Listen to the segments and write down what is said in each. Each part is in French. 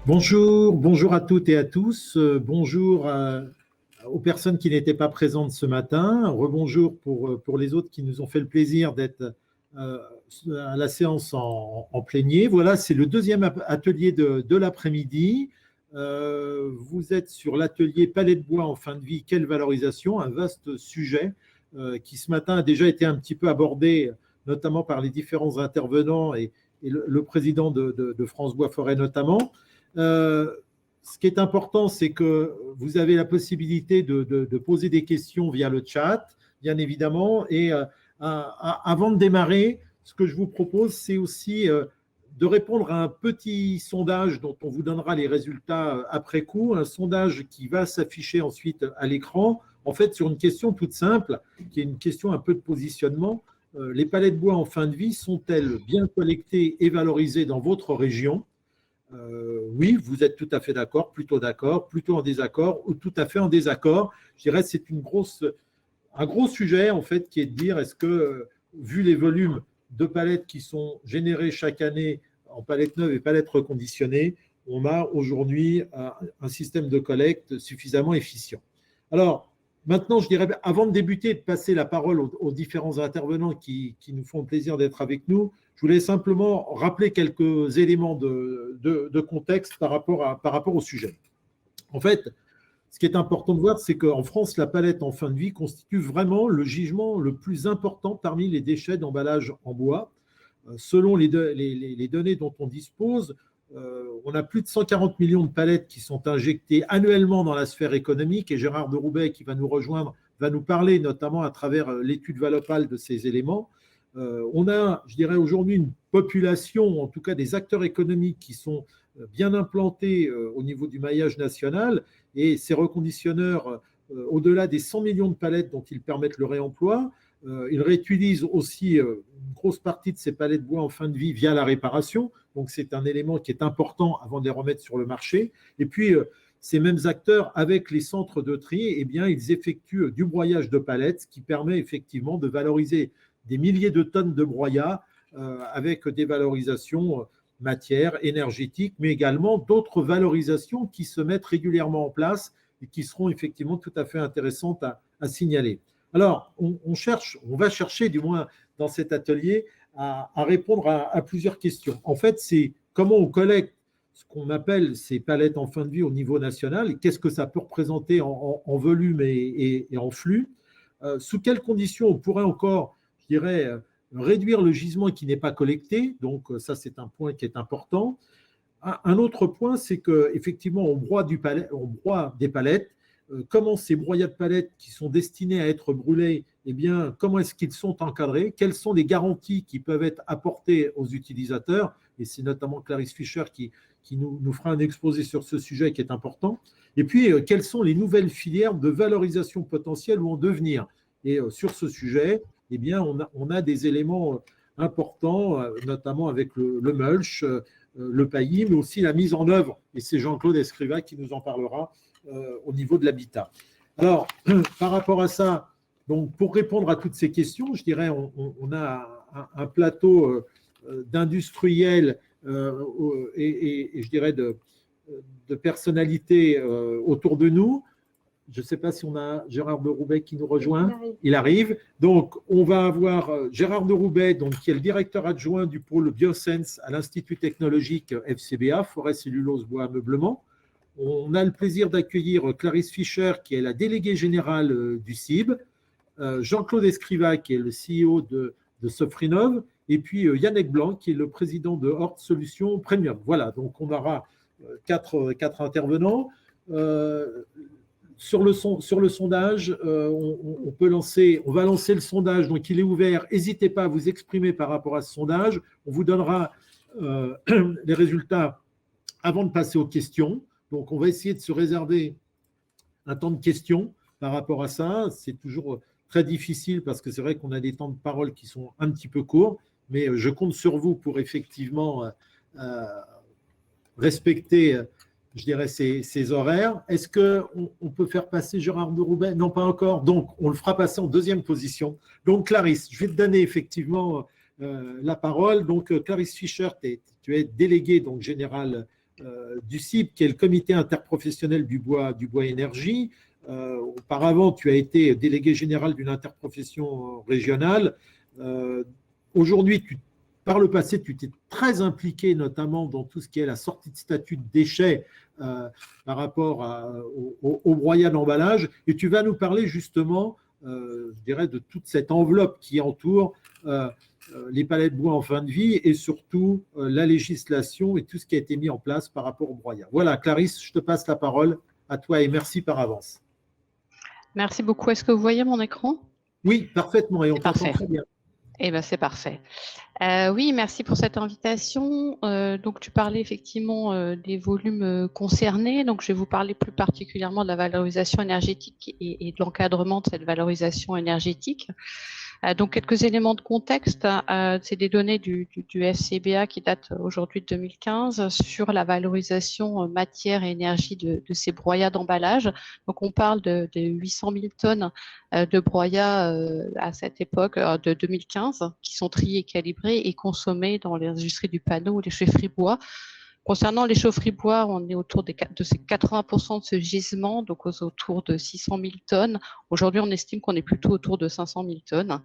Bonjour, bonjour à toutes et à tous. Bonjour aux personnes qui n'étaient pas présentes ce matin. Rebonjour pour les autres qui nous ont fait le plaisir d'être euh, à la séance en plénier. Voilà, c'est le deuxième atelier de l'après-midi. Vous êtes sur l'atelier palais de bois en fin de vie, quelle valorisation? Un vaste sujet qui ce matin a déjà été un petit peu abordé, notamment par les différents intervenants et le président de France Bois Forêt notamment. Ce qui est important, c'est que vous avez la possibilité de poser des questions via le chat, bien évidemment. Et avant de démarrer, ce que je vous propose, c'est aussi de répondre à un petit sondage dont on vous donnera les résultats après coup, un sondage qui va s'afficher ensuite à l'écran, en fait, sur une question toute simple, qui est une question un peu de positionnement. Les palettes de bois en fin de vie sont-elles bien collectées et valorisées dans votre région? Oui, vous êtes tout à fait d'accord, plutôt en désaccord ou tout à fait en désaccord. Je dirais que c'est un gros sujet en fait qui est de dire est-ce que, vu les volumes de palettes qui sont générés chaque année en palettes neuves et palettes reconditionnées, on a aujourd'hui un système de collecte suffisamment efficient. Alors, maintenant, je dirais, avant de débuter et de passer la parole aux différents intervenants qui nous font le plaisir d'être avec nous, je voulais simplement rappeler quelques éléments de contexte par rapport au sujet. En fait, ce qui est important de voir, c'est qu'en France, la palette en fin de vie constitue vraiment le gisement le plus important parmi les déchets d'emballage en bois. Selon les données dont on dispose, on a plus de 140 millions de palettes qui sont injectées annuellement dans la sphère économique, et Gérard de Roubaix, qui va nous rejoindre, va nous parler notamment à travers l'étude Valopal de ces éléments. On a, je dirais, aujourd'hui une population, en tout cas des acteurs économiques qui sont bien implantés au niveau du maillage national, et ces reconditionneurs, au-delà des 100 millions de palettes dont ils permettent le réemploi, ils réutilisent aussi une grosse partie de ces palettes de bois en fin de vie via la réparation. Donc, c'est un élément qui est important avant de les remettre sur le marché. Et puis, ces mêmes acteurs, avec les centres de tri, eh bien, ils effectuent du broyage de palettes, ce qui permet effectivement de valoriser des milliers de tonnes de broyat avec des valorisations matières, énergétiques, mais également d'autres valorisations qui se mettent régulièrement en place et qui seront effectivement tout à fait intéressantes à signaler. Alors, on va chercher, du moins dans cet atelier, à répondre à plusieurs questions. En fait, c'est comment on collecte ce qu'on appelle ces palettes en fin de vie au niveau national, et qu'est-ce que ça peut représenter en volume et en flux. Sous quelles conditions on pourrait encore, je dirais, réduire le gisement qui n'est pas collecté. Donc, ça, c'est un point qui est important. Un autre point, c'est qu'effectivement, on broie des palettes. Comment ces broyats de palettes qui sont destinés à être brûlés, eh bien, comment est-ce qu'ils sont encadrés? Quelles sont les garanties qui peuvent être apportées aux utilisateurs? Et c'est notamment Clarisse Fischer qui nous fera un exposé sur ce sujet qui est important. Et puis, quelles sont les nouvelles filières de valorisation potentielle ou en devenir? Et sur ce sujet, eh bien, on a des éléments importants, notamment avec le mulch, le paillis, mais aussi la mise en œuvre. Et c'est Jean-Claude Escriva qui nous en parlera au niveau de l'habitat. Alors, par rapport à ça, donc, pour répondre à toutes ces questions, je dirais on a un plateau d'industriels et je dirais de personnalités autour de nous. Je ne sais pas si on a Gérard de Roubaix qui nous rejoint. Il arrive. Donc, on va avoir Gérard de Roubaix, donc, qui est le directeur adjoint du pôle Biosense à l'Institut technologique FCBA, Forêt, Cellulose, Bois, Ameublement. On a le plaisir d'accueillir Clarisse Fischer, qui est la déléguée générale du CIB, Jean-Claude Escriva, qui est le CEO de Sofrinov, et puis Yannick Blanc, qui est le président de Hort Solutions Premium. Voilà, donc on aura quatre intervenants. Sur le sondage, on va lancer le sondage, donc il est ouvert. N'hésitez pas à vous exprimer par rapport à ce sondage. On vous donnera les résultats avant de passer aux questions. Donc, on va essayer de se réserver un temps de questions par rapport à ça. C'est toujours très difficile parce que c'est vrai qu'on a des temps de parole qui sont un petit peu courts, mais je compte sur vous pour effectivement respecter, je dirais, ces horaires. Est-ce qu'on peut faire passer Gérard de Roubaix? Non, pas encore. Donc, on le fera passer en deuxième position. Donc, Clarisse, je vais te donner effectivement la parole. Donc, Clarisse Fischer, tu es déléguée donc, générale du CIB, qui est le comité interprofessionnel du bois énergie. Auparavant, tu as été délégué général d'une interprofession régionale. Aujourd'hui, par le passé, tu t'es très impliqué notamment dans tout ce qui est la sortie de statut de déchets par rapport au broyat d'emballage. Et tu vas nous parler justement, je dirais, de toute cette enveloppe qui entoure les palettes de bois en fin de vie et surtout la législation et tout ce qui a été mis en place par rapport au broyat. Voilà, Clarisse, je te passe la parole à toi et merci par avance. Merci beaucoup. Est-ce que vous voyez mon écran? Oui, parfaitement, et on t'entend très bien. Eh bien, c'est parfait. Oui, merci pour cette invitation. Donc, tu parlais effectivement des volumes concernés. Donc, je vais vous parler plus particulièrement de la valorisation énergétique et de l'encadrement de cette valorisation énergétique. Donc, quelques éléments de contexte. C'est des données du FCBA qui datent aujourd'hui de 2015 sur la valorisation matière et énergie de ces broyats d'emballage. Donc, on parle de 800 000 tonnes de broyats à cette époque de 2015 qui sont triés, calibrés et consommés dans les industries du panneau ou les chaufferies bois. Concernant les chaufferies bois, on est autour de ces 80% de ce gisement, donc autour de 600 000 tonnes. Aujourd'hui, on estime qu'on est plutôt autour de 500 000 tonnes.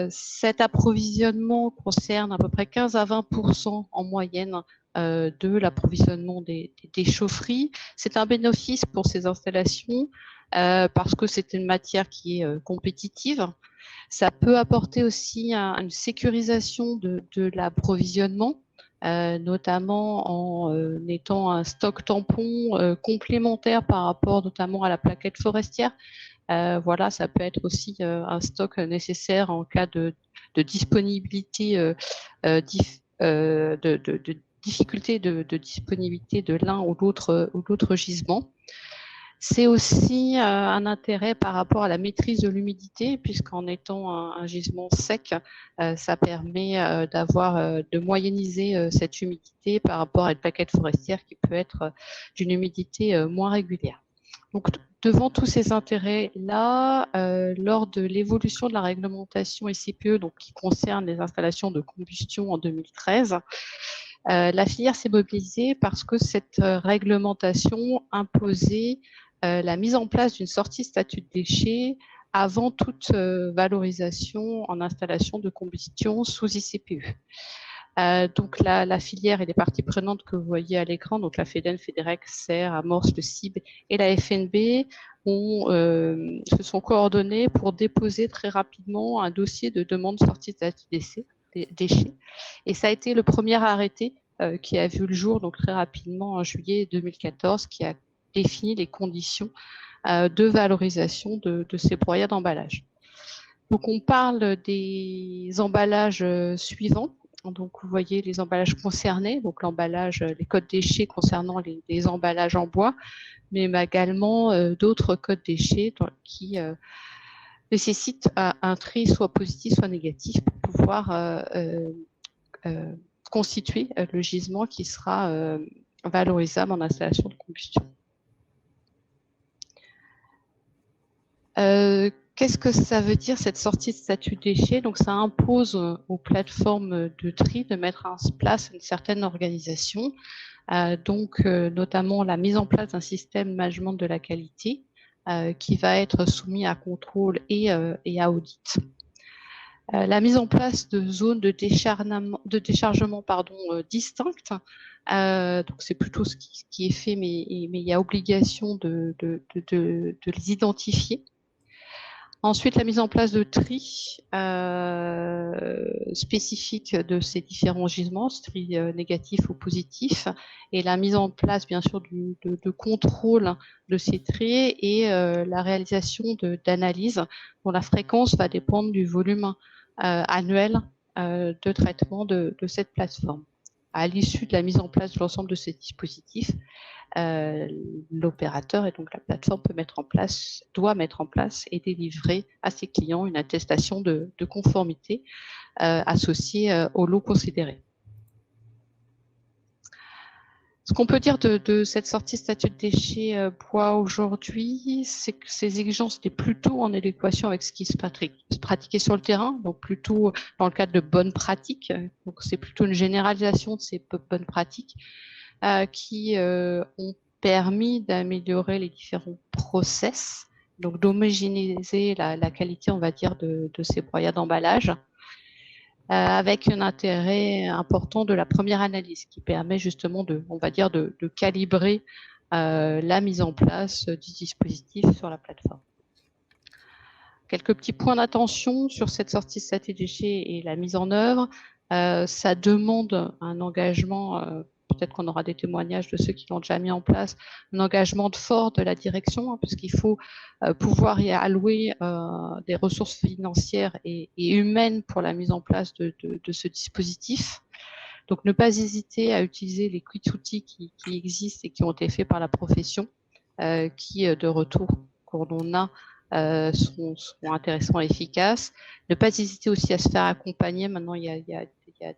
Cet approvisionnement concerne à peu près 15 à 20% en moyenne de l'approvisionnement des chaufferies. C'est un bénéfice pour ces installations parce que c'est une matière qui est compétitive. Ça peut apporter aussi une sécurisation de l'approvisionnement. Notamment en étant un stock tampon complémentaire par rapport notamment à la plaquette forestière. Voilà, ça peut être aussi un stock nécessaire en cas de disponibilité, de difficulté de disponibilité de l'un ou l'autre gisement. C'est aussi un intérêt par rapport à la maîtrise de l'humidité, puisqu'en étant un gisement sec, ça permet de moyenniser cette humidité par rapport à une plaquette forestière qui peut être d'une humidité moins régulière. Donc, devant tous ces intérêts-là, lors de l'évolution de la réglementation SCPE, donc qui concerne les installations de combustion en 2013, la filière s'est mobilisée parce que cette réglementation imposait la mise en place d'une sortie statut de déchets avant toute valorisation en installation de combustion sous ICPE. Donc la filière et les parties prenantes que vous voyez à l'écran, donc la FEDEN, FEDEREC, SER, Amorce, le CIB et la FNB se sont coordonnées pour déposer très rapidement un dossier de demande de sortie de statut de déchets. Et ça a été le premier arrêté qui a vu le jour donc très rapidement en juillet 2014, qui a défini les conditions de valorisation de ces broyats d'emballage. Donc on parle des emballages suivants. Donc vous voyez les emballages concernés, donc l'emballage, les codes déchets concernant les emballages en bois, mais également d'autres codes déchets qui nécessitent un tri soit positif soit négatif pour pouvoir constituer le gisement qui sera valorisable en installation de combustion. Qu'est-ce que ça veut dire cette sortie de statut déchets? Donc ça impose aux plateformes de tri de mettre en place une certaine organisation, notamment la mise en place d'un système de management de la qualité qui va être soumis à contrôle et à audit. La mise en place de zones de déchargement distinctes. Donc c'est plutôt ce qui est fait, mais il y a obligation de les identifier. Ensuite, la mise en place de tri spécifique de ces différents gisements, tri négatif ou positif, et la mise en place, bien sûr, de contrôle de ces tri et la réalisation d'analyses dont la fréquence va dépendre du volume annuel de traitement de cette plateforme. À l'issue de la mise en place de l'ensemble de ces dispositifs, l'opérateur et donc la plateforme doit mettre en place et délivrer à ses clients une attestation de conformité associée au lot considéré. Ce qu'on peut dire de cette sortie statut de déchets bois aujourd'hui, c'est que ces exigences étaient plutôt en adéquation avec ce qui se pratiquait sur le terrain, donc plutôt dans le cadre de bonnes pratiques. Donc c'est plutôt une généralisation de ces bonnes pratiques. qui ont permis d'améliorer les différents process, donc d'homogénéiser la qualité, on va dire, de ces broyats d'emballage, avec un intérêt important de la première analyse qui permet justement on va dire, de calibrer la mise en place du dispositif sur la plateforme. Quelques petits points d'attention sur cette sortie de statut déchets et la mise en œuvre. Ça demande un engagement, peut-être qu'on aura des témoignages de ceux qui l'ont déjà mis en place, un engagement fort de la direction, parce qu'il faut pouvoir y allouer des ressources financières et humaines pour la mise en place de ce dispositif. Donc, ne pas hésiter à utiliser les outils qui existent et qui ont été faits par la profession, qui, de retour qu'on a, sont intéressants et efficaces. Ne pas hésiter aussi à se faire accompagner. Maintenant, il y a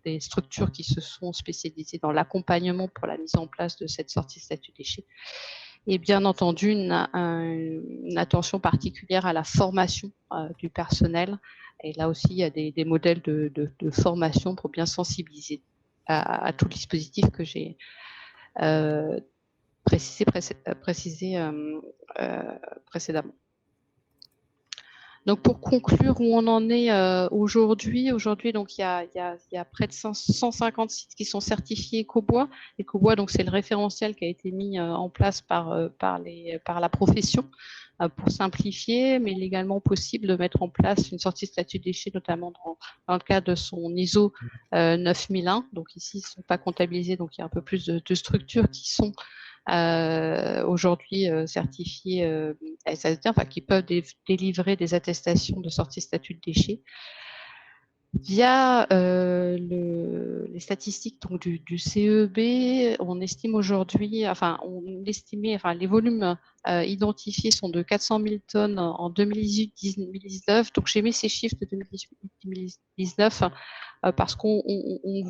des structures qui se sont spécialisées dans l'accompagnement pour la mise en place de cette sortie de statut déchets. Et bien entendu, une attention particulière à la formation du personnel. Et là aussi, il y a des modèles de formation pour bien sensibiliser à tout le dispositif que j'ai précisé précédemment. Donc, pour conclure où on en est aujourd'hui, donc il y a près de 150 sites qui sont certifiés Ecobois. Ecobois, donc c'est le référentiel qui a été mis en place par la profession pour simplifier, mais il est également possible de mettre en place une sortie de statut de déchets, notamment dans le cadre de son ISO 9001. Donc ici, ils ne sont pas comptabilisés, donc il y a un peu plus de structures qui sont aujourd'hui certifiés SSD, enfin qui peuvent délivrer des attestations de sortie de statut de déchets. Via les statistiques donc, du CEB, on estime aujourd'hui, les volumes identifiés sont de 400 000 tonnes en 2018-2019. Donc j'ai mis ces chiffres de 2018-2019 parce qu'on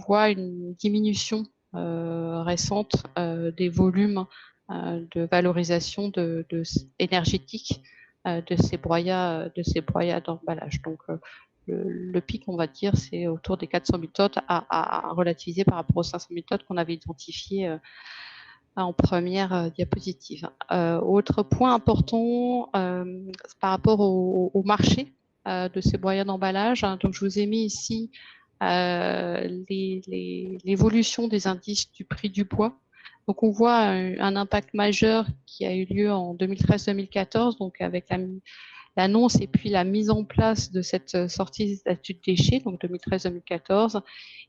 voit une diminution récente des volumes de valorisation énergétique de ces broyats d'emballage. Donc le pic, on va dire, c'est autour des 400 000 tonnes à relativiser par rapport aux 500 000 tonnes qu'on avait identifiées en première diapositive. Autre point important par rapport au marché de ces broyats d'emballage. Donc, je vous ai mis ici l'évolution des indices du prix du bois. Donc, on voit un impact majeur qui a eu lieu en 2013-2014, donc avec l'annonce et puis la mise en place de cette sortie de statut de déchets, donc 2013-2014,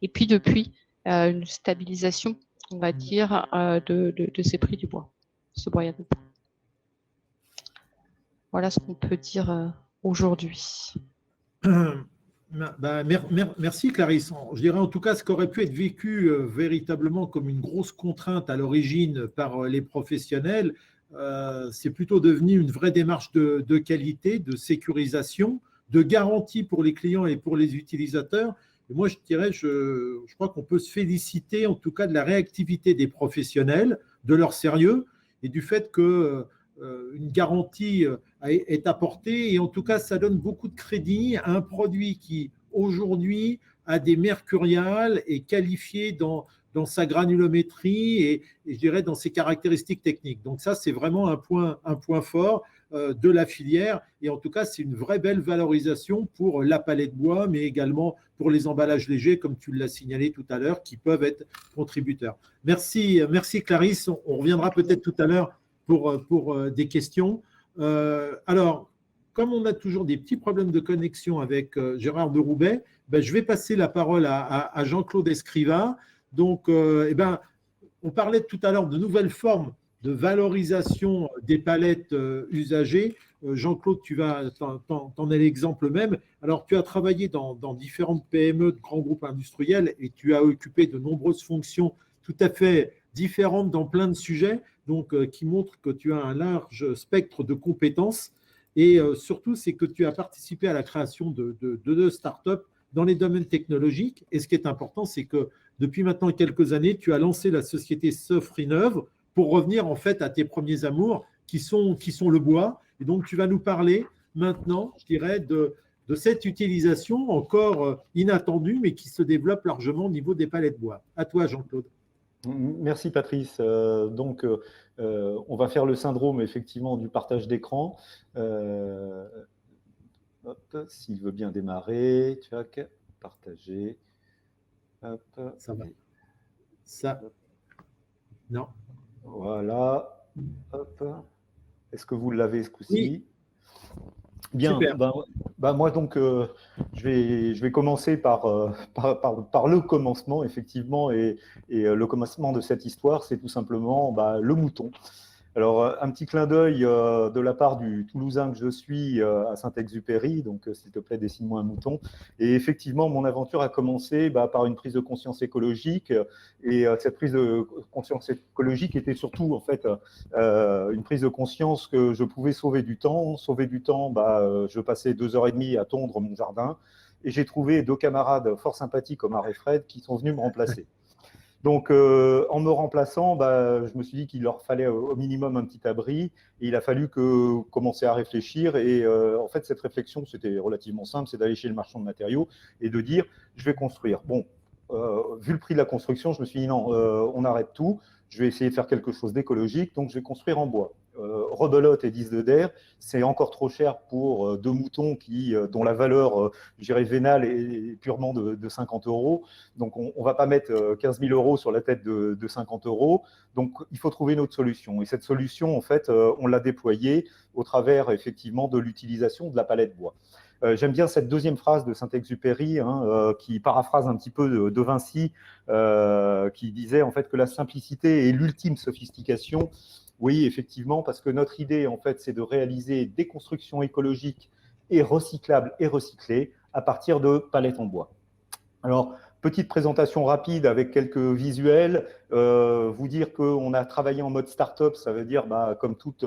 et puis depuis une stabilisation, on va dire, de ces prix du bois, ce broyat de bois. Voilà ce qu'on peut dire aujourd'hui. Merci Clarisse. Je dirais en tout cas ce qui aurait pu être vécu véritablement comme une grosse contrainte à l'origine par les professionnels, c'est plutôt devenu une vraie démarche de qualité, de sécurisation, de garantie pour les clients et pour les utilisateurs. Et moi, je dirais, je crois qu'on peut se féliciter en tout cas de la réactivité des professionnels, de leur sérieux et du fait que une garantie est apportée. Et en tout cas, ça donne beaucoup de crédit à un produit qui, aujourd'hui, a des mercuriales, est qualifié dans sa granulométrie et je dirais dans ses caractéristiques techniques. Donc ça, c'est vraiment un point fort de la filière et en tout cas, c'est une vraie belle valorisation pour la palette bois, mais également pour les emballages légers, comme tu l'as signalé tout à l'heure, qui peuvent être contributeurs. Merci Clarisse. On reviendra peut-être tout à l'heure pour des questions. Alors, comme on a toujours des petits problèmes de connexion avec Gérard de Roubaix, je vais passer la parole à Jean-Claude Escriva. Donc, on parlait tout à l'heure de nouvelles formes de valorisation des palettes usagées. Jean-Claude, tu t'en es l'exemple même. Alors, tu as travaillé dans différentes PME de grands groupes industriels et tu as occupé de nombreuses fonctions tout à fait différentes dans plein de sujets, donc qui montrent que tu as un large spectre de compétences. Et surtout, c'est que tu as participé à la création de deux startups dans les domaines technologiques. Et ce qui est important, c'est que depuis maintenant quelques années, tu as lancé la société Sofrineuve pour revenir en fait à tes premiers amours qui sont le bois. Et donc, tu vas nous parler maintenant, je dirais, de cette utilisation encore inattendue, mais qui se développe largement au niveau des palettes bois. À toi, Jean-Claude. Merci Patrice. On va faire le syndrome effectivement du partage d'écran. S'il veut bien démarrer, partager. Hop. Ça va. Ça. Non. Voilà. Hop. Est-ce que vous l'avez ce coup-ci? Oui. Bien. Moi donc, je vais commencer par le commencement effectivement, et le commencement de cette histoire, c'est tout simplement le mouton. Alors, un petit clin d'œil de la part du Toulousain que je suis à Saint-Exupéry, donc s'il te plaît, dessine-moi un mouton. Et effectivement, mon aventure a commencé par une prise de conscience écologique, et cette prise de conscience écologique était surtout en fait une prise de conscience que je pouvais sauver du temps. Sauver du temps, je passais 2h30 à tondre mon jardin, et j'ai trouvé 2 camarades fort sympathiques, Omar et Fred, qui sont venus me remplacer. Donc, en me remplaçant, je me suis dit qu'il leur fallait au minimum un petit abri, et il a fallu commencer à réfléchir. Et en fait, cette réflexion, c'était relativement simple, c'est d'aller chez le marchand de matériaux et de dire, je vais construire. Bon, vu le prix de la construction, je me suis dit, non, on arrête tout, je vais essayer de faire quelque chose d'écologique, donc je vais construire en bois. Rebelote et 10 de der, c'est encore trop cher pour 2 moutons dont la valeur, je dirais, vénale est purement de 50 €. Donc, on ne va pas mettre 15 000 € sur la tête de 50 €. Donc, il faut trouver une autre solution. Et cette solution, en fait, on l'a déployée au travers, effectivement, de l'utilisation de la palette bois. J'aime bien cette deuxième phrase de Saint-Exupéry, qui paraphrase un petit peu de Vinci, qui disait en fait que la simplicité est l'ultime sophistication. Oui, effectivement, parce que notre idée, en fait, c'est de réaliser des constructions écologiques et recyclables et recyclées à partir de palettes en bois. Alors, petite présentation rapide avec quelques visuels. Vous dire qu'on a travaillé en mode start-up, ça veut dire, comme toutes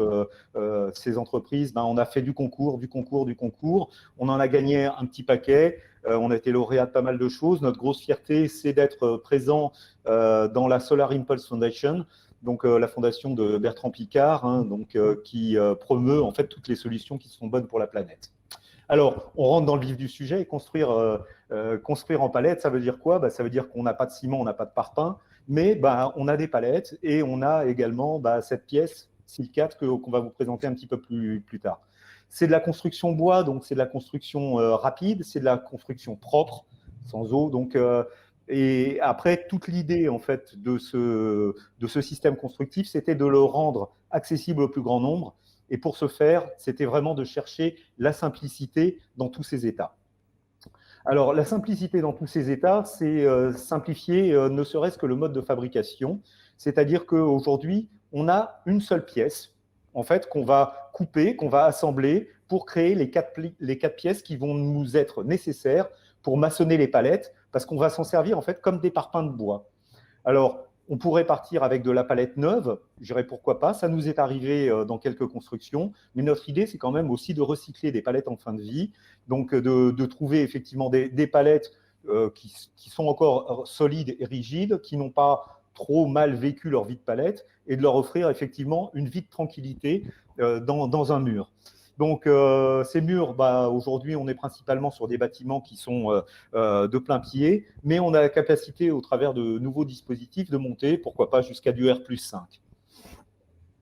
ces entreprises, on a fait du concours. On en a gagné un petit paquet. On a été lauréat de pas mal de choses. Notre grosse fierté, c'est d'être présent dans la Solar Impulse Foundation, donc la fondation de Bertrand Piccard, qui promeut en fait toutes les solutions qui sont bonnes pour la planète. Alors, on rentre dans le vif du sujet. Et construire en palette, ça veut dire quoi? Ça veut dire qu'on n'a pas de ciment, on n'a pas de parpaing, mais on a des palettes, et on a également cette pièce silicate qu'on va vous présenter un petit peu plus tard. C'est de la construction bois, donc c'est de la construction rapide, c'est de la construction propre, sans eau. Et après, toute l'idée en fait de ce système constructif, c'était de le rendre accessible au plus grand nombre. Et pour ce faire, c'était vraiment de chercher la simplicité dans tous ces états. Alors, la simplicité dans tous ces états, c'est simplifier ne serait-ce que le mode de fabrication. C'est-à-dire qu'aujourd'hui, on a une seule pièce, en fait, qu'on va couper, qu'on va assembler pour créer les quatre pièces qui vont nous être nécessaires pour maçonner les palettes, parce qu'on va s'en servir en fait comme des parpaings de bois. Alors, on pourrait partir avec de la palette neuve, je dirais pourquoi pas, ça nous est arrivé dans quelques constructions, mais notre idée, c'est quand même aussi de recycler des palettes en fin de vie, donc de trouver effectivement des palettes qui sont encore solides et rigides, qui n'ont pas trop mal vécu leur vie de palette, et de leur offrir effectivement une vie de tranquillité dans un mur. Donc, ces murs, aujourd'hui, on est principalement sur des bâtiments qui sont de plein pied, mais on a la capacité, au travers de nouveaux dispositifs, de monter, pourquoi pas, jusqu'à du R+5.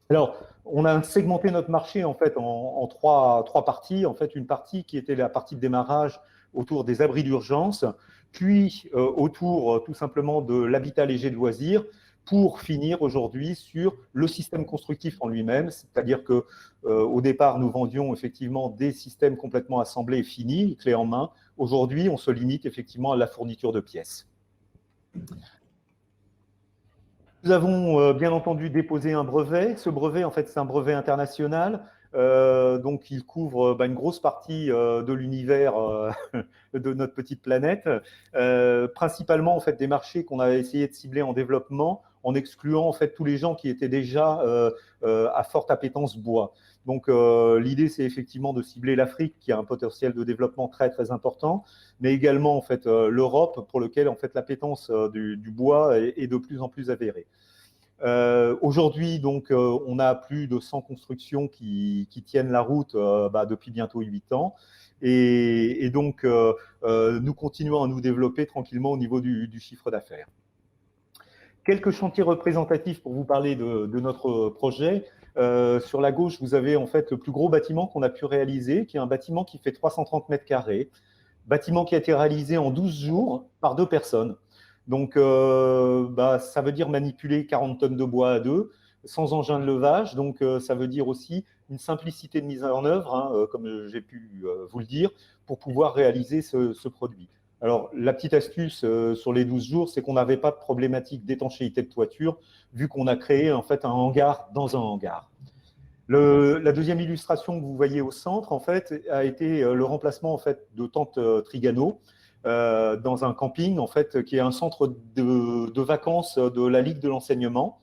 Alors, on a segmenté notre marché en fait en trois parties. En fait, une partie qui était la partie de démarrage autour des abris d'urgence, puis autour tout simplement de l'habitat léger de loisirs, pour finir aujourd'hui sur le système constructif en lui-même, c'est-à-dire qu'au départ, nous vendions effectivement des systèmes complètement assemblés et finis, clés en main. Aujourd'hui, on se limite effectivement à la fourniture de pièces. Nous avons bien entendu déposé un brevet. Ce brevet, en fait, c'est un brevet international. Donc, il couvre une grosse partie de l'univers de notre petite planète, principalement en fait des marchés qu'on a essayé de cibler en développement, en excluant en fait tous les gens qui étaient déjà à forte appétence bois. Donc, l'idée, c'est effectivement de cibler l'Afrique, qui a un potentiel de développement très très important, mais également en fait l'Europe, pour lequel en fait l'appétence du bois est de plus en plus avérée. Aujourd'hui, donc, on a plus de 100 constructions qui tiennent la route depuis bientôt 8 ans. Et donc, nous continuons à nous développer tranquillement au niveau du chiffre d'affaires. Quelques chantiers représentatifs pour vous parler de notre projet. Sur la gauche, vous avez en fait le plus gros bâtiment qu'on a pu réaliser, qui est un bâtiment qui fait 330 mètres carrés. Bâtiment qui a été réalisé en 12 jours par 2 personnes. Donc, ça veut dire manipuler 40 tonnes de bois à 2, sans engin de levage. Donc, ça veut dire aussi une simplicité de mise en œuvre, hein, comme j'ai pu vous le dire, pour pouvoir réaliser ce produit. Alors, la petite astuce sur les 12 jours, c'est qu'on n'avait pas de problématique d'étanchéité de toiture, vu qu'on a créé en fait un hangar dans un hangar. La deuxième illustration que vous voyez au centre, en fait, a été le remplacement en fait, de tentes Trigano dans un camping, en fait, qui est un centre de vacances de la Ligue de l'enseignement,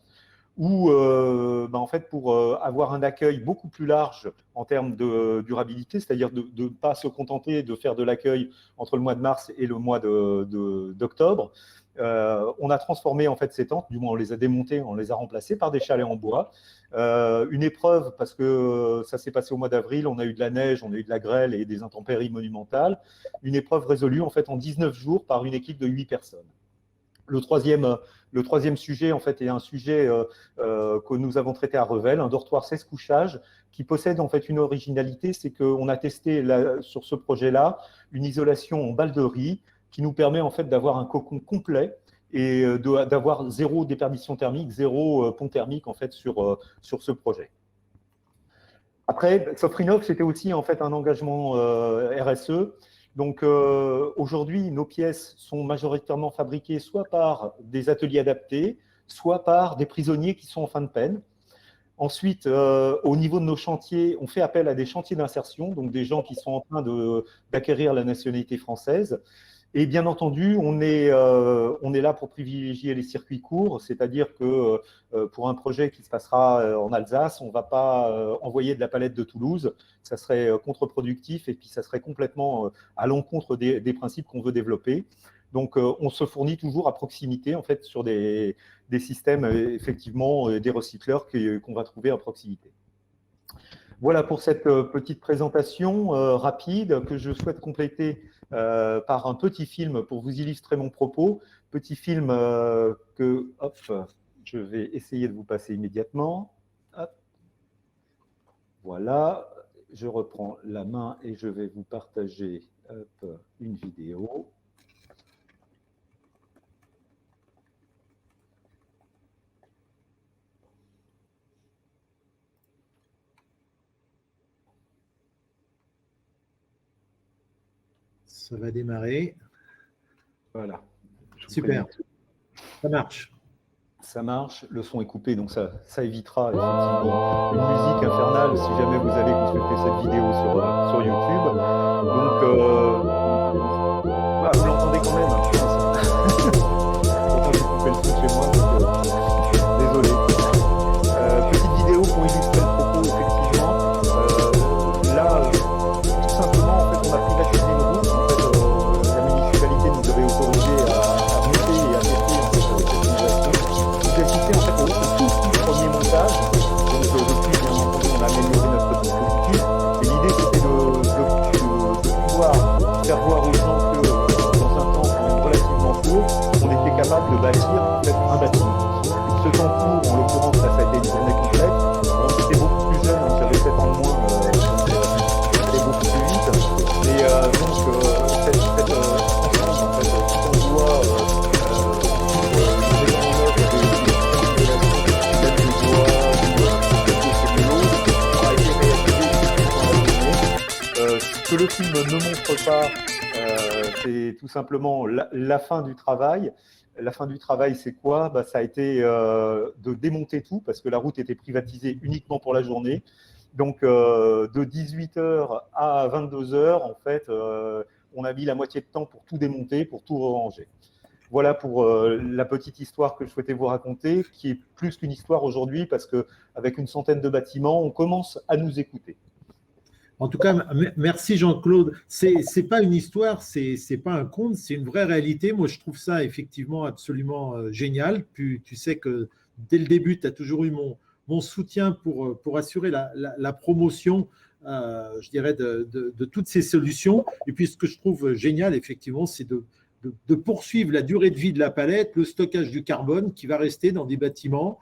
où, en fait, pour avoir un accueil beaucoup plus large en termes de durabilité, c'est-à-dire de ne pas se contenter de faire de l'accueil entre le mois de mars et le mois d'octobre, on a transformé en fait ces tentes, du moins on les a démontées, on les a remplacées par des chalets en bois. Une épreuve, parce que ça s'est passé au mois d'avril, on a eu de la neige, on a eu de la grêle et des intempéries monumentales. Une épreuve résolue en fait en 19 jours par une équipe de 8 personnes. Le troisième sujet, en fait, est un sujet que nous avons traité à Revel, un dortoir 16 couchages, qui possède en fait une originalité, c'est qu'on a testé sur ce projet-là une isolation en balle de riz qui nous permet en fait d'avoir un cocon complet et d'avoir zéro déperdition thermique, zéro pont thermique en fait sur ce projet. Après, Sofrinov, c'était aussi en fait un engagement RSE. Donc aujourd'hui, nos pièces sont majoritairement fabriquées soit par des ateliers adaptés, soit par des prisonniers qui sont en fin de peine. Ensuite, au niveau de nos chantiers, on fait appel à des chantiers d'insertion, donc des gens qui sont en train d'acquérir la nationalité française. Et bien entendu, on est là pour privilégier les circuits courts, c'est-à-dire que pour un projet qui se passera en Alsace, on ne va pas envoyer de la palette de Toulouse, ça serait contre-productif et puis ça serait complètement à l'encontre des principes qu'on veut développer. Donc, on se fournit toujours à proximité, en fait, sur des systèmes, effectivement, des recycleurs qu'on va trouver à proximité. Voilà pour cette petite présentation rapide que je souhaite compléter par un petit film pour vous illustrer mon propos. Petit film que je vais essayer de vous passer immédiatement. Hop. Voilà, je reprends la main et je vais vous partager une vidéo. Ça va démarrer. Voilà. Super. Ça marche. Ça marche. Le son est coupé, donc ça évitera effectivement une musique infernale si jamais vous allez consulter cette vidéo sur YouTube. Donc, vous l'entendez quand même. Pourtant, j'ai coupé le son chez moi, donc désolé. Petite vidéo pour illustrer le propos, effectivement. Là, tout simplement, en fait, on a privatisé une route. En fait, la municipalité nous avait autorisé à monter et à tester en fait, avec cette innovation. J'ai assisté en fait au tout premier montage. Donc, depuis, bien entendu, on a amélioré notre dispositif. Et l'idée, c'était de pouvoir faire voir aux gens que dans un temps quand même relativement court, on était capable de bâtir en fait, un bâtiment. Ce temps court, en l'occurrence, ça a été une journée complète. On était beaucoup plus jeune, j'avais 7 ans de moins, c'était beaucoup plus vite. Et donc, cette ensemble, en fait, tout en doit ce que le film ne montre pas, c'est tout simplement la fin du travail. La fin du travail, c'est quoi? Ça a été de démonter tout parce que la route était privatisée uniquement pour la journée. Donc, de 18h à 22h, en fait, on a mis la moitié de temps pour tout démonter, pour tout ranger. Voilà pour la petite histoire que je souhaitais vous raconter, qui est plus qu'une histoire aujourd'hui parce qu'avec une centaine de bâtiments, on commence à nous écouter. En tout cas, merci Jean-Claude. C'est pas une histoire, c'est pas un conte, c'est une vraie réalité. Moi, je trouve ça effectivement absolument génial. Tu sais que dès le début, tu as toujours eu mon soutien pour assurer la promotion, je dirais, de toutes ces solutions. Et puis, ce que je trouve génial, effectivement, c'est de de poursuivre la durée de vie de la palette, le stockage du carbone qui va rester dans des bâtiments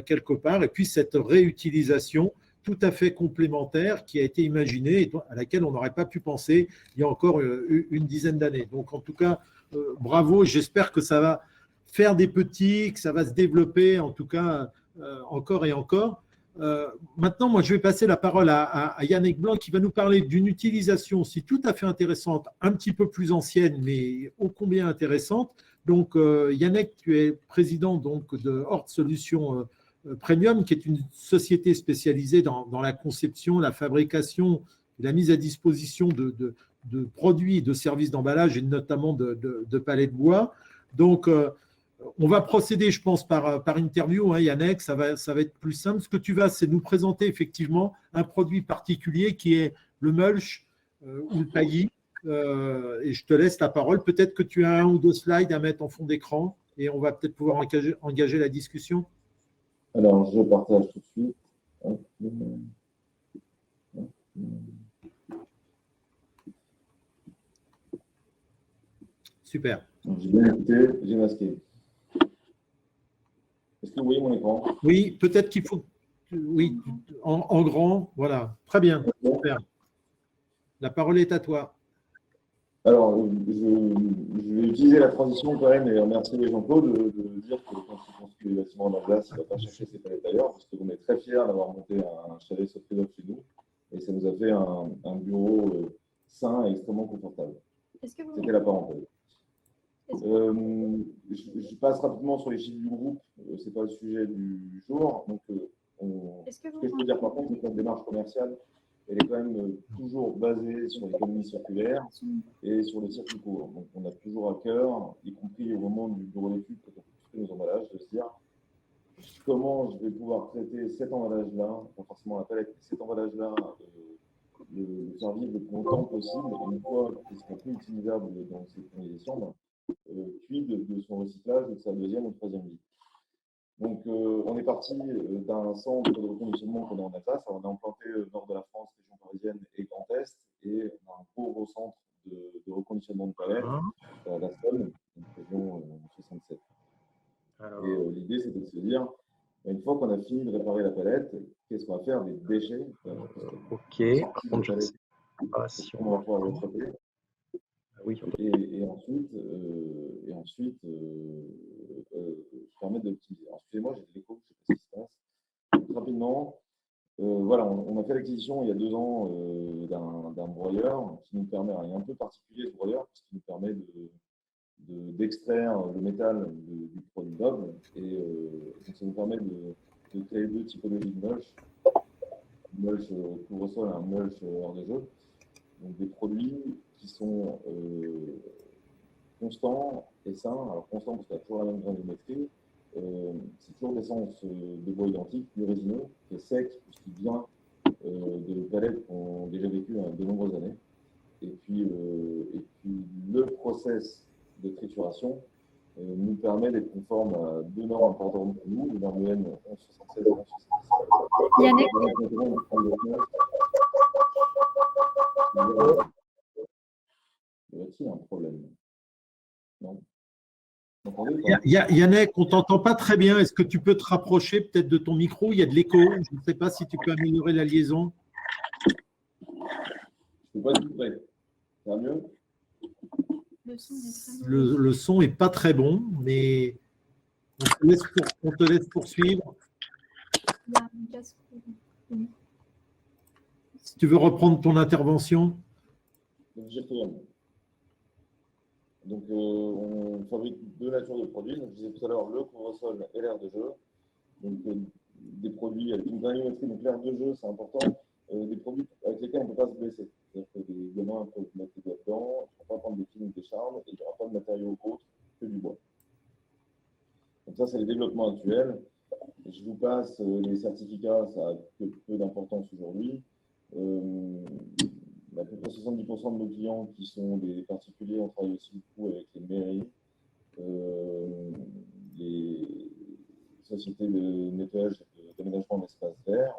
quelque part, et puis cette réutilisation tout à fait complémentaire qui a été imaginée et à laquelle on n'aurait pas pu penser il y a encore une dizaine d'années. Donc en tout cas, bravo, j'espère que ça va faire des petits, que ça va se développer en tout cas encore et encore. Maintenant, moi, je vais passer la parole à Yannick Blanc qui va nous parler d'une utilisation aussi tout à fait intéressante, un petit peu plus ancienne, mais ô combien intéressante. Donc, Yannick, tu es président donc, de Hort Solutions Premium, qui est une société spécialisée dans la conception, la fabrication et la mise à disposition de produits et de services d'emballage, et notamment de palettes de bois. Donc, on va procéder, je pense, par interview, hein, Yannick, ça va être plus simple. Ce que tu vas, c'est nous présenter effectivement un produit particulier qui est le mulch ou le paillis. Et je te laisse la parole. Peut-être que tu as un ou deux slides à mettre en fond d'écran et on va peut-être pouvoir engager la discussion. Alors, je partage tout de suite. Super. J'ai bien écouté, j'ai masqué. Est-ce que vous voyez mon écran? Oui, peut-être qu'il faut. Oui, en grand, voilà. Très bien. Super. La parole est à toi. Alors, je vais utiliser la transition quand même et remercier Jean-Claude de dire que quand il construit les bâtiments en glace, il ne va pas chercher ses palettes ailleurs, parce qu'on est très fiers d'avoir monté un chalet Sofredoc chez nous, et ça nous a fait un bureau sain et extrêmement confortable. C'était la parenthèse. Je passe rapidement sur les chiffres du groupe, ce n'est pas le sujet du jour. Donc, ce que je peux dire par contre, c'est que notre démarche commerciale, elle est quand même toujours basée sur l'économie circulaire et sur le circuit court. Donc, on a toujours à cœur, y compris au moment du bureau d'études, quand on fait nos emballages, de se dire comment je vais pouvoir traiter cet emballage-là, pas forcément la palette, mais cet emballage-là, le faire vivre le plus longtemps possible, et une fois qu'il sera plus utilisable dans ses premiers chambres, puis de son recyclage, de sa deuxième ou troisième vie. Donc, on est parti d'un centre de reconditionnement qu'on a en Alsace. On a implanté nord de la France, région parisienne et Grand Est, et on a un gros centre de reconditionnement de palettes à la Somme, région 67. Et l'idée, c'était de se dire, une fois qu'on a fini de réparer la palette, qu'est-ce qu'on va faire des déchets? Ok, par contre, je ne sais pas si on va pouvoir le traiter. Oui. Et ensuite, permettre d'optimiser. Alors, excusez-moi, j'ai de l'écho, je ne sais pas ce qui se passe. Donc, rapidement, voilà, on a fait l'acquisition il y a 2 ans d'un broyeur qui nous permet, il est un peu particulier ce broyeur, parce qu'il nous permet d'extraire le métal du produit noble, et donc ça nous permet de créer 2 typologies de mulch, un mulch couvre-sol et un mulch hors de jeu. Donc des produits qui sont constants et sains. Alors constants parce qu'il y a toujours la même granulométrie. C'est toujours d'essence de bois identique, plus résineux, qui est sec, qui vient de palettes qui ont déjà vécu de nombreuses années. Et puis le process de trituration nous permet d'être conforme à 2 normes importantes pour nous, les normes EN 1176 et 1177. Yannick, y a-t-il un problème? Non. Yannick, on ne t'entend pas très bien. Est-ce que tu peux te rapprocher peut-être de ton micro? Il y a de l'écho. Je ne sais pas si tu peux améliorer la liaison. Je ne peux pas tout près. Ça va mieux? Le son n'est pas très bon, mais on te laisse poursuivre. Si tu veux reprendre ton intervention. Donc, j'y retourne. Donc, on fabrique 2 natures de produits. Donc, je disais tout à l'heure le couvre-sol et l'air de jeu. Donc, des produits avec une granulométrie. Donc, l'air de jeu, c'est important. Des produits avec lesquels on ne peut pas se blesser. C'est-à-dire que les gamins peuvent mettre des doigts dedans, ils ne vont pas prendre des fils, des charmes, et il n'y aura pas de matériaux autres que du bois. Donc, ça, c'est les développements actuels. Je vous passe les certificats, ça a que peu d'importance aujourd'hui. À peu près 70% de nos clients qui sont des particuliers, on travaille aussi beaucoup avec les mairies, les sociétés de nettoyage et d'aménagement d'espaces verts,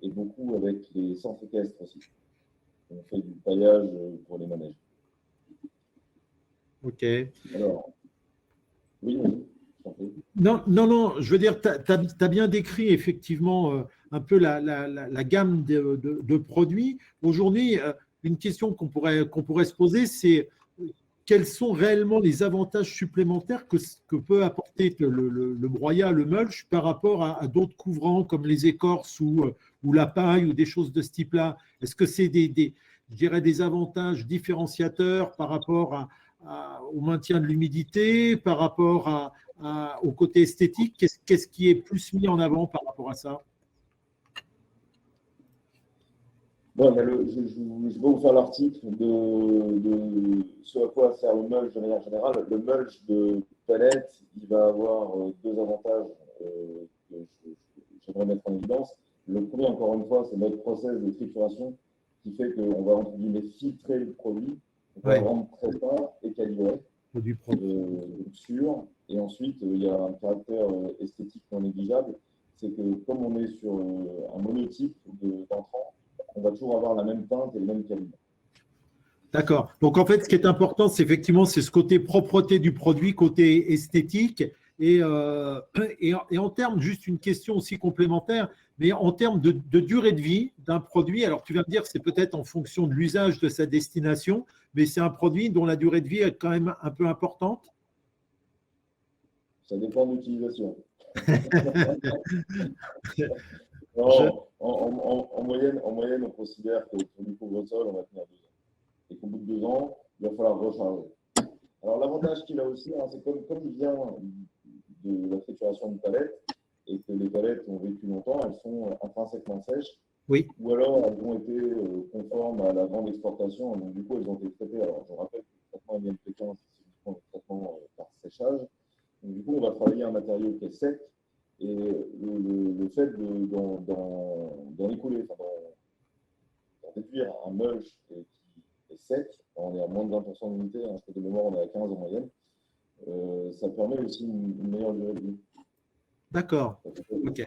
et beaucoup avec les centres équestres aussi. On fait du paillage pour les manèges. Ok. Alors, oui. Non, je veux dire, tu as bien décrit effectivement un peu la gamme de produits. Aujourd'hui, une question qu'on pourrait se poser, c'est quels sont réellement les avantages supplémentaires que peut apporter le broyat, le mulch par rapport à d'autres couvrants comme les écorces ou la paille ou des choses de ce type-là? Est-ce que c'est je dirais des avantages différenciateurs par rapport au maintien de l'humidité, par rapport au côté esthétique? Qu'est-ce qui est plus mis en avant par rapport à ça? Bon, je vais vous faire l'article de ce à quoi sert le mulch de manière générale. Le mulch de palette, il va avoir deux avantages que j'aimerais mettre en évidence. Le premier, encore une fois, c'est notre process de trituration qui fait qu'on va, entre guillemets, filtrer le produit, on va le rendre très fin et calibré, sûr. Et ensuite, il y a un caractère esthétique non négligeable, c'est que comme on est sur un monotype d'entrant, on va toujours avoir la même teinte et le même calibre. D'accord. Donc, en fait, ce qui est important, c'est effectivement ce côté propreté du produit, côté esthétique. Et en termes, juste une question aussi complémentaire, mais en termes de durée de vie d'un produit, alors tu vas me dire que c'est peut-être en fonction de l'usage de sa destination, mais c'est un produit dont la durée de vie est quand même un peu importante? Ça dépend de l'utilisation. Non, en moyenne, on considère que pour du couvre-sol, on va tenir 2 ans. Et qu'au bout de 2 ans, il va falloir recharger. Alors, l'avantage qu'il a aussi, c'est comme il vient de la trituration de palettes et que les palettes ont vécu longtemps, elles sont intrinsèquement sèches. Oui. Ou alors, elles ont été conformes à la grande exportation. Donc, du coup, elles ont été traitées. Alors, je rappelle que le traitement INP15, c'est uniquement le traitement par séchage. Donc, du coup, on va travailler un matériau qui est sec. Et le fait d'en écouler, d'en déduire un mulch qui est sec, on est à moins de 20% d'unité, je crois que de mémoire on est à 15 en moyenne, ça permet aussi une meilleure durée de vie. D'accord. Ok.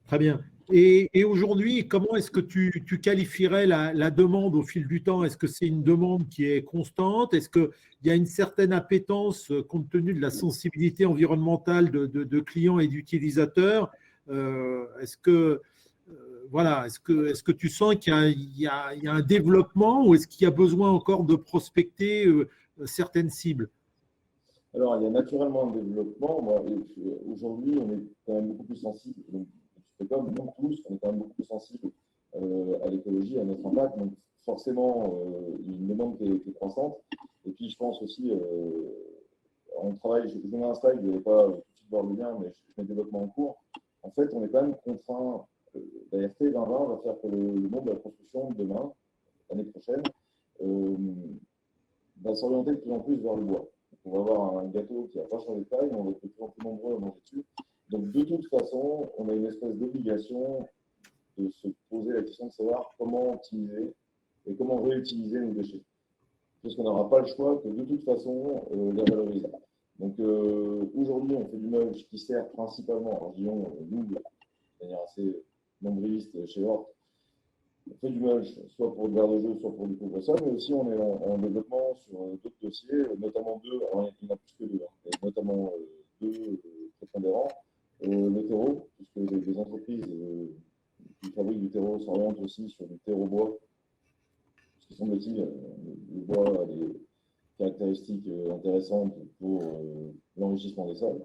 Très bien. Et aujourd'hui, comment est-ce que tu qualifierais la demande au fil du temps? Est-ce que c'est une demande qui est constante? Est-ce qu'il y a une certaine appétence compte tenu de la sensibilité environnementale de clients et d'utilisateurs? Est-ce que tu sens qu'il y a un développement ou est-ce qu'il y a besoin encore de prospecter certaines cibles? Alors, il y a naturellement un développement. Aujourd'hui, on est quand même beaucoup plus sensible. Comme nous tous, on est quand même beaucoup plus sensibles à l'écologie, à notre impact. Donc, forcément, il y a une demande qui est croissante. Et puis, je pense aussi, on travaille, je vous mets un slide, vous n'allez pas tout de suite voir le lien, mais je mets le développement en cours. En fait, on est quand même contraint. L'ART 2020 va faire que le monde de la construction, demain, l'année prochaine, va s'orienter de plus en plus vers le bois. Donc, on va avoir un gâteau qui n'a pas changé de taille, mais on va être de plus en plus nombreux à manger dessus. Donc, de toute façon, on a une espèce d'obligation de se poser la question de savoir comment optimiser et comment réutiliser nos déchets. Parce qu'on n'aura pas le choix que de toute façon les valoriser. Donc, aujourd'hui, on fait du mulch qui sert principalement, alors disons, nous, de manière assez nombriliste chez Hort, on fait du mulch soit pour le verre de jeu, soit pour du couvre-sol, mais aussi on est en développement sur d'autres dossiers, notamment deux, alors il y en a plus que deux, et notamment deux prépondérants. Le terreau, puisque les entreprises qui fabriquent du terreau s'orientent aussi sur du terreau bois, parce qu'il semble-t-il, le bois a des caractéristiques intéressantes pour l'enrichissement des sols.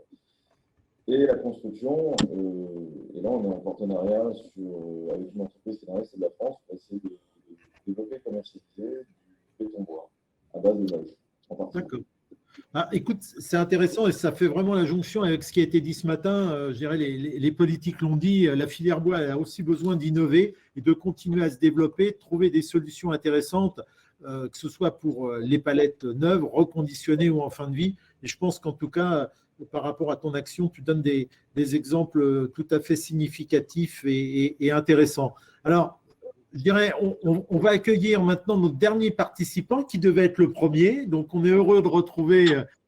Et la construction, et là on est en partenariat avec une entreprise qui est dans l'Est de la France pour essayer de développer et commercialiser du béton bois à base de mulch. D'accord. Ah, écoute, c'est intéressant et ça fait vraiment la jonction avec ce qui a été dit ce matin. Je dirais les politiques l'ont dit, la filière bois a aussi besoin d'innover et de continuer à se développer, de trouver des solutions intéressantes, que ce soit pour les palettes neuves, reconditionnées ou en fin de vie. Et je pense qu'en tout cas, par rapport à ton action, tu donnes des exemples tout à fait significatifs et intéressants. Alors, je dirais, on va accueillir maintenant notre dernier participant qui devait être le premier. Donc, on est heureux de retrouver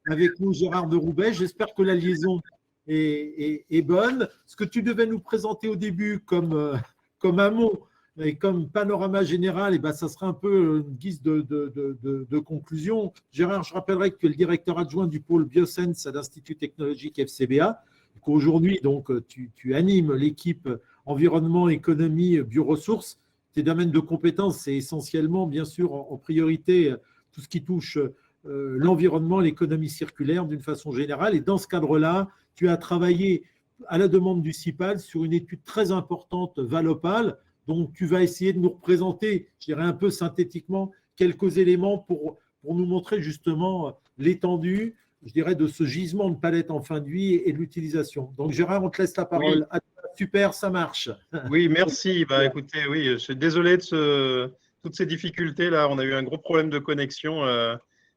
avec nous Gérard de Roubaix. J'espère que la liaison est bonne. Ce que tu devais nous présenter au début comme un mot, Et comme panorama général, ça sera un peu une guise de conclusion. Gérard, je rappellerai que tu es le directeur adjoint du pôle Biosense à l'Institut technologique FCBA, qu'aujourd'hui, donc, tu animes l'équipe environnement, économie, bioressources. Tes domaines de compétences, c'est essentiellement, bien sûr, en priorité, tout ce qui touche l'environnement, l'économie circulaire d'une façon générale. Et dans ce cadre-là, tu as travaillé à la demande du CIPAL sur une étude très importante, Valopal. Donc, tu vas essayer de nous représenter, je dirais un peu synthétiquement, quelques éléments pour nous montrer justement l'étendue, je dirais, de ce gisement de palettes en fin de vie et de l'utilisation. Donc, Gérard, on te laisse la parole. Oui. Super, ça marche. Oui, merci. Écoutez, oui, je suis désolé de toutes ces difficultés-là. On a eu un gros problème de connexion,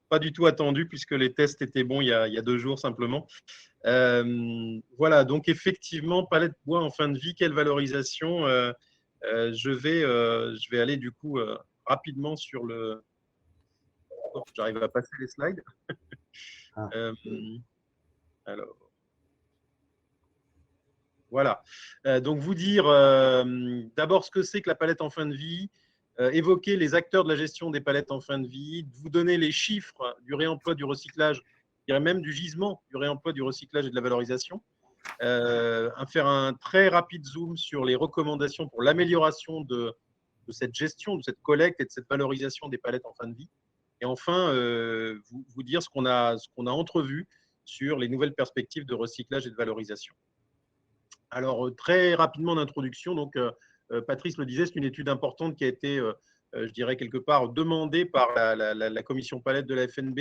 pas du tout attendu, puisque les tests étaient bons il y a 2 jours simplement. Voilà, donc effectivement, palette bois en fin de vie, quelle valorisation je vais aller du coup rapidement sur le… J'arrive à passer les slides. Alors, voilà. Donc, vous dire d'abord ce que c'est que la palette en fin de vie, évoquer les acteurs de la gestion des palettes en fin de vie, vous donner les chiffres du réemploi, du recyclage, je dirais même du gisement, du réemploi, du recyclage et de la valorisation. Faire un très rapide zoom sur les recommandations pour l'amélioration de cette gestion, de cette collecte et de cette valorisation des palettes en fin de vie. Et enfin, vous dire ce qu'on a entrevu sur les nouvelles perspectives de recyclage et de valorisation. Alors, très rapidement d'introduction, donc Patrice le disait, c'est une étude importante qui a été, je dirais, quelque part demandée par la commission palette de la FNB,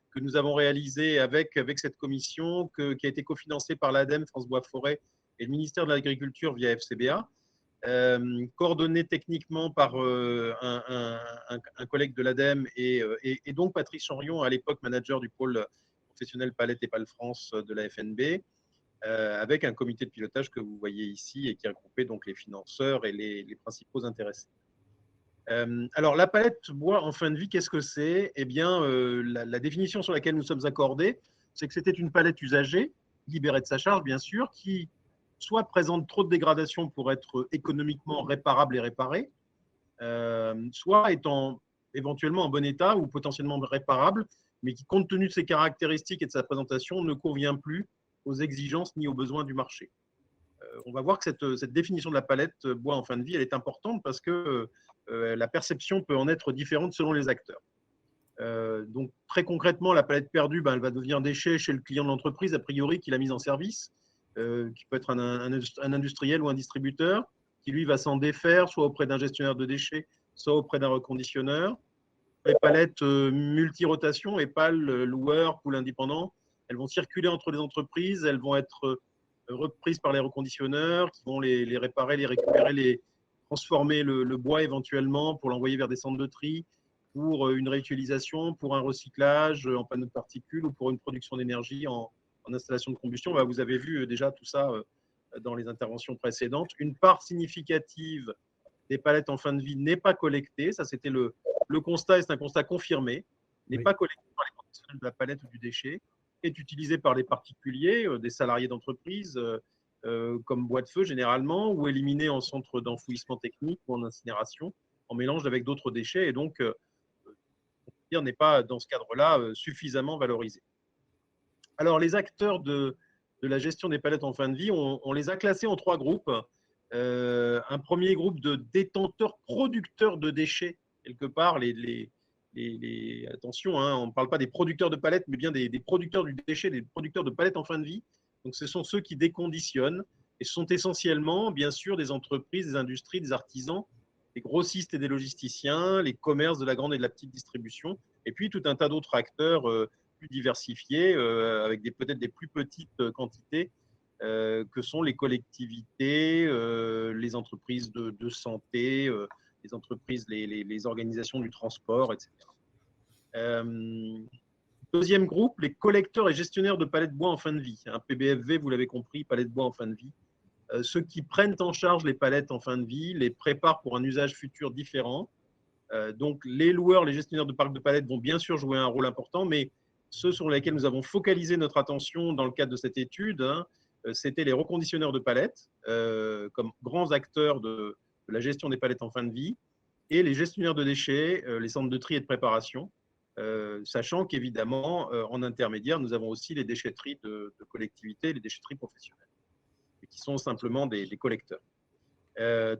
que nous avons réalisé avec cette commission, qui a été cofinancée par l'ADEME, France Bois Forêt et le ministère de l'Agriculture via FCBA, coordonnée techniquement par un collègue de l'ADEME et donc Patrice Chanrion, à l'époque manager du pôle professionnel palette et pale France de la FNB, avec un comité de pilotage que vous voyez ici et qui a regroupé donc les financeurs et les principaux intéressés. Alors, la palette bois en fin de vie, qu'est-ce que c'est? Eh bien, la définition sur laquelle nous sommes accordés, c'est que c'était une palette usagée, libérée de sa charge, bien sûr, qui soit présente trop de dégradation pour être économiquement réparable et réparée, soit étant éventuellement en bon état ou potentiellement réparable, mais qui, compte tenu de ses caractéristiques et de sa présentation, ne convient plus aux exigences ni aux besoins du marché. On va voir que cette définition de la palette bois en fin de vie, elle est importante parce que la perception peut en être différente selon les acteurs. Donc, très concrètement, la palette perdue, elle va devenir déchet chez le client de l'entreprise, a priori, qui l'a mise en service, qui peut être un industriel ou un distributeur, qui lui va s'en défaire, soit auprès d'un gestionnaire de déchets, soit auprès d'un reconditionneur. Les palettes multi-rotation, EPAL, loueur, pool indépendant, elles vont circuler entre les entreprises, elles vont être reprises par les reconditionneurs qui vont les réparer, les récupérer, transformer le bois éventuellement pour l'envoyer vers des centres de tri, pour une réutilisation, pour un recyclage en panneaux de particules ou pour une production d'énergie en installation de combustion. Vous avez vu déjà tout ça dans les interventions précédentes. Une part significative des palettes en fin de vie n'est pas collectée. Ça, c'était le constat, et c'est un constat confirmé, n'est pas collecté par les professionnels de la palette ou du déchet, est utilisé par les particuliers, des salariés d'entreprise, comme bois de feu généralement, ou éliminé en centre d'enfouissement technique ou en incinération, en mélange avec d'autres déchets, et donc n'est pas dans ce cadre-là suffisamment valorisé. Alors, les acteurs de la gestion des palettes en fin de vie, on les a classés en 3 groupes. Un premier groupe de détenteurs producteurs de déchets, quelque part, attention, on ne parle pas des producteurs de palettes, mais bien des producteurs du déchet, des producteurs de palettes en fin de vie. Donc, ce sont ceux qui déconditionnent, et ce sont essentiellement, bien sûr, des entreprises, des industries, des artisans, des grossistes et des logisticiens, les commerces de la grande et de la petite distribution, et puis tout un tas d'autres acteurs plus diversifiés, avec peut-être des plus petites quantités, que sont les collectivités, les entreprises de santé, les entreprises, les organisations du transport, etc. Deuxième groupe, les collecteurs et gestionnaires de palettes bois en fin de vie. PBFV, vous l'avez compris, palettes bois en fin de vie. Ceux qui prennent en charge les palettes en fin de vie, les préparent pour un usage futur différent. Donc, les loueurs, les gestionnaires de parcs de palettes vont bien sûr jouer un rôle important, mais ceux sur lesquels nous avons focalisé notre attention dans le cadre de cette étude, c'était les reconditionneurs de palettes, comme grands acteurs de de la gestion des palettes en fin de vie, et les gestionnaires de déchets, les centres de tri et de préparation, sachant qu'évidemment, en intermédiaire, nous avons aussi les déchetteries de collectivités, les déchetteries professionnelles, qui sont simplement des collecteurs.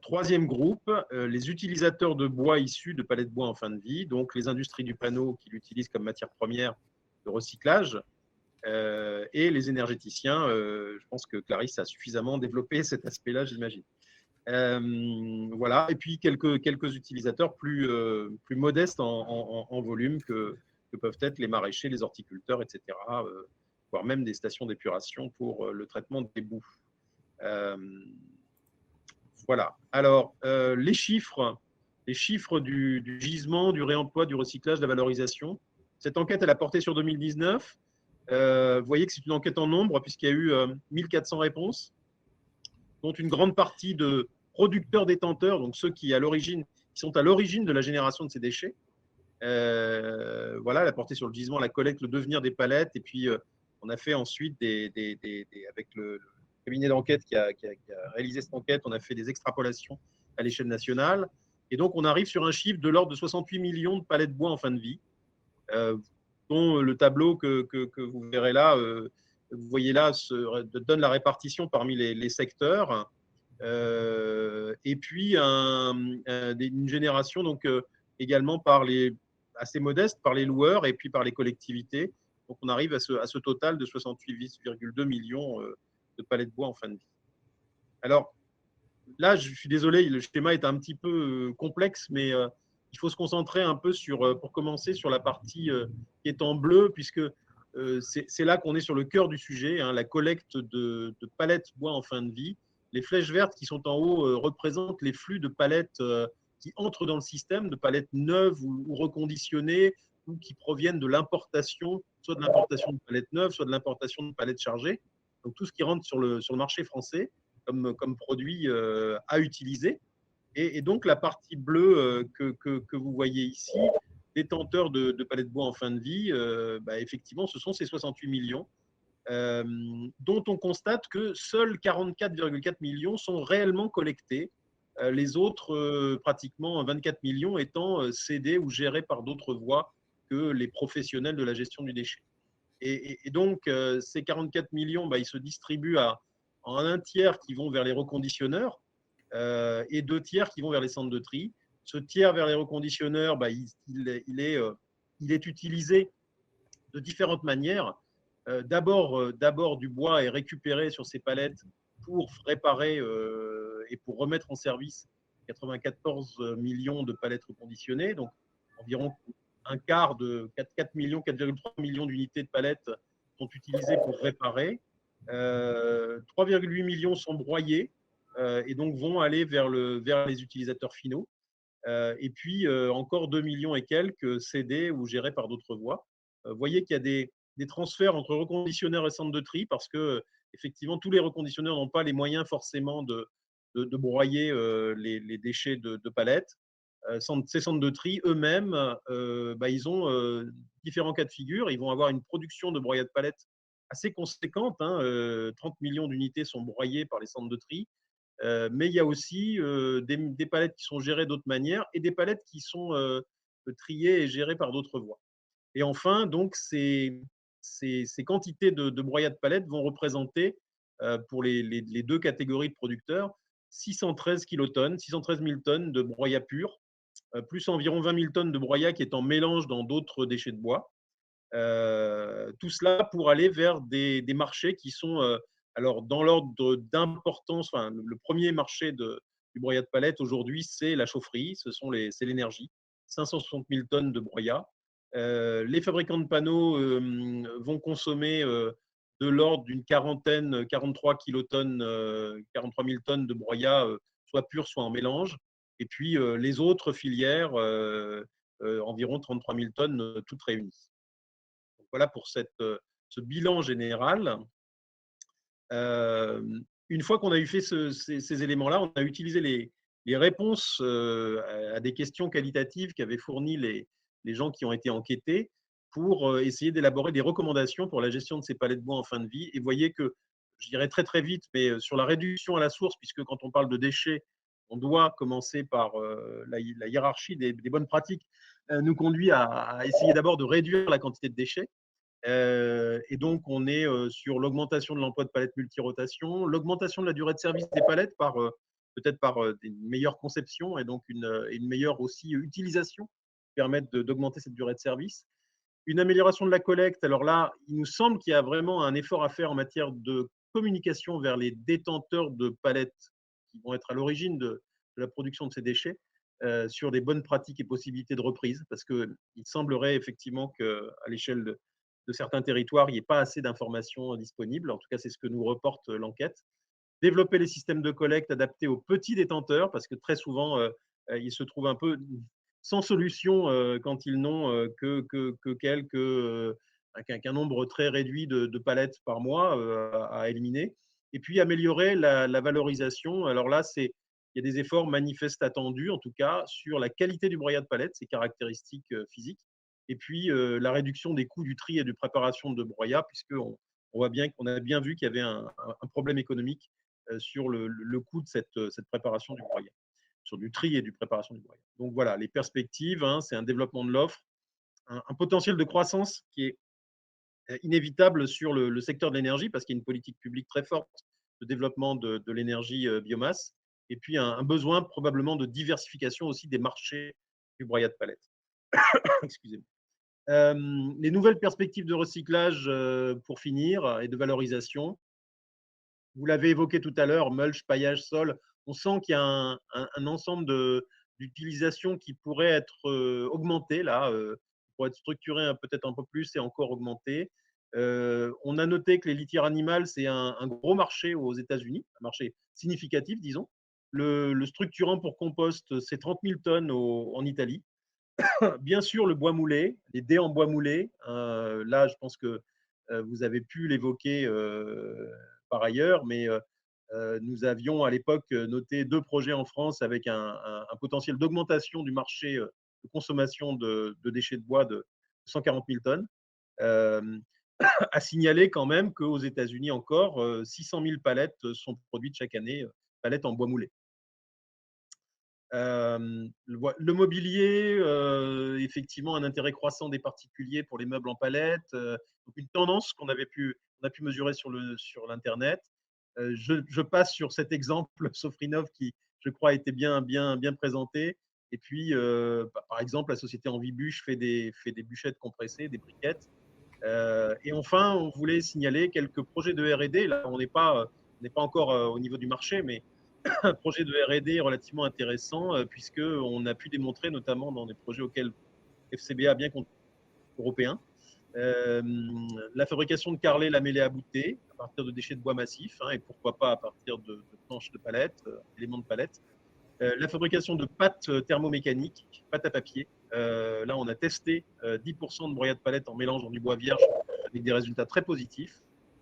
Troisième groupe, les utilisateurs de bois issus de palettes de bois en fin de vie, donc les industries du panneau qui l'utilisent comme matière première de recyclage, et les énergéticiens. Je pense que Clarisse a suffisamment développé cet aspect-là, j'imagine. Voilà, et puis quelques utilisateurs plus modestes en volume que peuvent être les maraîchers, les horticulteurs, etc., voire même des stations d'épuration pour le traitement des boues. Voilà. Alors, les chiffres du gisement, du réemploi, du recyclage, de la valorisation. Cette enquête, elle a porté sur 2019. Vous voyez que c'est une enquête en nombre, puisqu'il y a eu 1400 réponses, dont une grande partie de producteurs détenteurs, donc ceux qui sont à l'origine de la génération de ces déchets. Voilà, elle a porté sur le gisement, la collecte, le devenir des palettes, et puis on a fait ensuite avec le cabinet d'enquête qui a réalisé cette enquête, on a fait des extrapolations à l'échelle nationale, et donc on arrive sur un chiffre de l'ordre de 68 millions de palettes de bois en fin de vie, dont le tableau que vous verrez là, vous voyez là, donne la répartition parmi les secteurs, et puis une génération donc également assez modeste par les loueurs et puis par les collectivités. Donc on arrive à ce total de 68,2 millions de palettes de bois en fin de vie. Alors là, je suis désolé, le schéma est un petit peu complexe, mais il faut se concentrer un peu pour commencer sur la partie qui est en bleu, puisque c'est là qu'on est sur le cœur du sujet, hein, la collecte de palettes bois en fin de vie. Les flèches vertes qui sont en haut représentent les flux de palettes qui entrent dans le système, de palettes neuves ou reconditionnées, ou qui proviennent de l'importation, soit de l'importation de palettes neuves, soit de l'importation de palettes chargées. Donc tout ce qui rentre sur le marché français comme produit à utiliser. Et donc la partie bleue que vous voyez ici, détenteurs de palettes de bois en fin de vie, effectivement, ce sont ces 68 millions, dont on constate que seuls 44,4 millions sont réellement collectés, les autres, pratiquement 24 millions, étant cédés ou gérés par d'autres voies que les professionnels de la gestion du déchet. Et donc, ces 44 millions, ils se distribuent en un tiers qui vont vers les reconditionneurs et 2 tiers qui vont vers les centres de tri. Ce tiers vers les reconditionneurs, il est utilisé de différentes manières. D'abord, du bois est récupéré sur ces palettes pour réparer et pour remettre en service 94 millions de palettes reconditionnées, donc environ un quart de 4,3 millions d'unités de palettes sont utilisées pour réparer. 3,8 millions sont broyés et donc vont aller vers les utilisateurs finaux. Et puis encore 2 millions et quelques cédés ou gérés par d'autres voies. Vous voyez qu'il y a des transferts entre reconditionneurs et centres de tri, parce que effectivement tous les reconditionneurs n'ont pas les moyens forcément de broyer les déchets de palettes. Ces centres de tri eux-mêmes, ils ont différents cas de figure. Ils vont avoir une production de broyat de palettes assez conséquente, hein, 30 millions d'unités sont broyées par les centres de tri, mais il y a aussi des palettes qui sont gérées d'autres manières et des palettes qui sont triées et gérées par d'autres voies. Et enfin, donc, ces quantités de broyat de palettes vont représenter, pour les deux catégories de producteurs, 613 kilotonnes, 613 000 tonnes de broyat pur, plus environ 20 000 tonnes de broyat qui est en mélange dans d'autres déchets de bois. Tout cela pour aller vers des marchés qui sont, alors dans l'ordre d'importance, enfin, le premier marché du broyat de palette aujourd'hui, c'est la chaufferie, c'est l'énergie, 560 000 tonnes de broyat. Les fabricants de panneaux vont consommer de l'ordre d'une 43 kilotonnes, 43 000 tonnes de broyat, soit pur, soit en mélange. Et puis les autres filières, environ 33 000 tonnes, toutes réunies. Donc, voilà pour ce bilan général. Une fois qu'on a eu fait ces éléments-là, on a utilisé les réponses à des questions qualitatives qu'avaient fournies les gens qui ont été enquêtés pour essayer d'élaborer des recommandations pour la gestion de ces palettes de bois en fin de vie. Et vous voyez que, je dirais très très vite, mais sur la réduction à la source, puisque quand on parle de déchets, on doit commencer par la hiérarchie des bonnes pratiques, nous conduit à essayer d'abord de réduire la quantité de déchets. Et donc, on est sur l'augmentation de l'emploi de palettes multirotation, l'augmentation de la durée de service des palettes peut-être par des meilleures conceptions et donc une meilleure aussi utilisation qui permettent d'augmenter cette durée de service. Une amélioration de la collecte. Alors là, il nous semble qu'il y a vraiment un effort à faire en matière de communication vers les détenteurs de palettes qui vont être à l'origine de la production de ces déchets sur des bonnes pratiques et possibilités de reprise, parce qu'il semblerait effectivement qu'à l'échelle de certains territoires, il n'y ait pas assez d'informations disponibles. En tout cas, c'est ce que nous reporte l'enquête. Développer les systèmes de collecte adaptés aux petits détenteurs, parce que très souvent, ils se trouvent un peu sans solution quand ils n'ont qu'un nombre très réduit de palettes par mois à éliminer. Et puis, améliorer la valorisation. Alors là, il y a des efforts manifestes attendus, en tout cas, sur la qualité du broyat de palettes, ses caractéristiques physiques. Et puis, la réduction des coûts du tri et de préparation de broyat, puisqu'on voit bien qu'on a bien vu qu'il y avait un problème économique sur le coût de cette préparation du broyat, sur du tri et du préparation du broyat. Donc voilà, les perspectives, c'est un développement de l'offre, un potentiel de croissance qui est inévitable sur le secteur de l'énergie, parce qu'il y a une politique publique très forte de développement de l'énergie biomasse, et puis un besoin probablement de diversification aussi des marchés du broyat de palettes. Excusez-moi. Les nouvelles perspectives de recyclage, pour finir, et de valorisation. Vous l'avez évoqué tout à l'heure, mulch, paillage, sol. On sent qu'il y a un ensemble d'utilisations qui pourraient être augmentées, là, pour être structurées peut-être un peu plus et encore augmentées. On a noté que les litières animales, c'est un gros marché aux États-Unis, un marché significatif, disons. Le structurant pour compost, c'est 30 000 tonnes en Italie. Bien sûr, le bois moulé, les dés en bois moulé. Là, je pense que vous avez pu l'évoquer par ailleurs, mais nous avions à l'époque noté 2 projets en France avec un potentiel d'augmentation du marché de consommation de déchets de bois de 140 000 tonnes. À signaler quand même qu'aux États-Unis encore, 600 000 palettes sont produites chaque année, palettes en bois moulé. Le mobilier, effectivement, un intérêt croissant des particuliers pour les meubles en palette, donc une tendance qu'on a pu mesurer sur l'Internet. Je passe sur cet exemple Sofrinov qui, je crois, a été bien présenté. Et puis, par exemple, la société Envibuche fait des bûchettes compressées, des briquettes. Et enfin, on voulait signaler quelques projets de R&D. Là, on n'est pas encore au niveau du marché, mais un projet de R&D relativement intéressant, puisqu'on a pu démontrer, notamment dans des projets auxquels FCBA a bien contribué, européen, la fabrication de carrelets lamellés à bouter à partir de déchets de bois massifs, et pourquoi pas à partir de planches de palette, éléments de palette. La fabrication de pâtes thermomécaniques, pâtes à papier. Là, on a testé 10% de broyat de palette en mélangeant du bois vierge avec des résultats très positifs.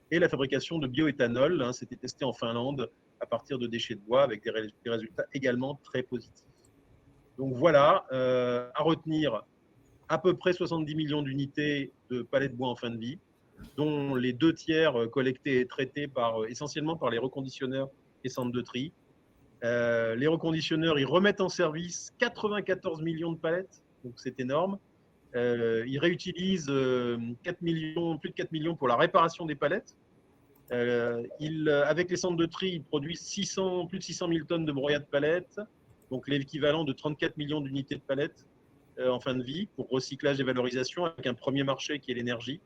Et la fabrication de bioéthanol, c'était testé en Finlande à partir de déchets de bois avec des résultats également très positifs. Donc voilà, à retenir à peu près 70 millions d'unités de palettes de bois en fin de vie, dont les 2 tiers collectés et traités essentiellement par les reconditionneurs et centres de tri. Les reconditionneurs, ils remettent en service 94 millions de palettes, donc c'est énorme. Ils réutilisent plus de 4 millions pour la réparation des palettes. Avec les centres de tri, ils produisent plus de 600 000 tonnes de broyat de palettes, donc l'équivalent de 34 millions d'unités de palettes en fin de vie pour recyclage et valorisation, avec un premier marché qui est l'énergie.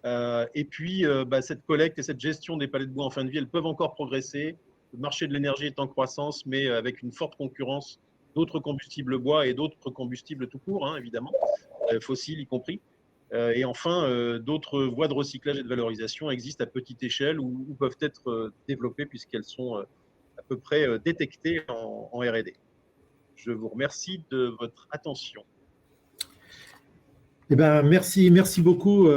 Et puis, cette collecte et cette gestion des palettes de bois en fin de vie, elles peuvent encore progresser. Le marché de l'énergie est en croissance, mais avec une forte concurrence d'autres combustibles bois et d'autres combustibles tout court, évidemment, fossiles y compris. Et enfin, d'autres voies de recyclage et de valorisation existent à petite échelle ou peuvent être développées puisqu'elles sont à peu près détectées en R&D. Je vous remercie de votre attention. Eh ben, merci beaucoup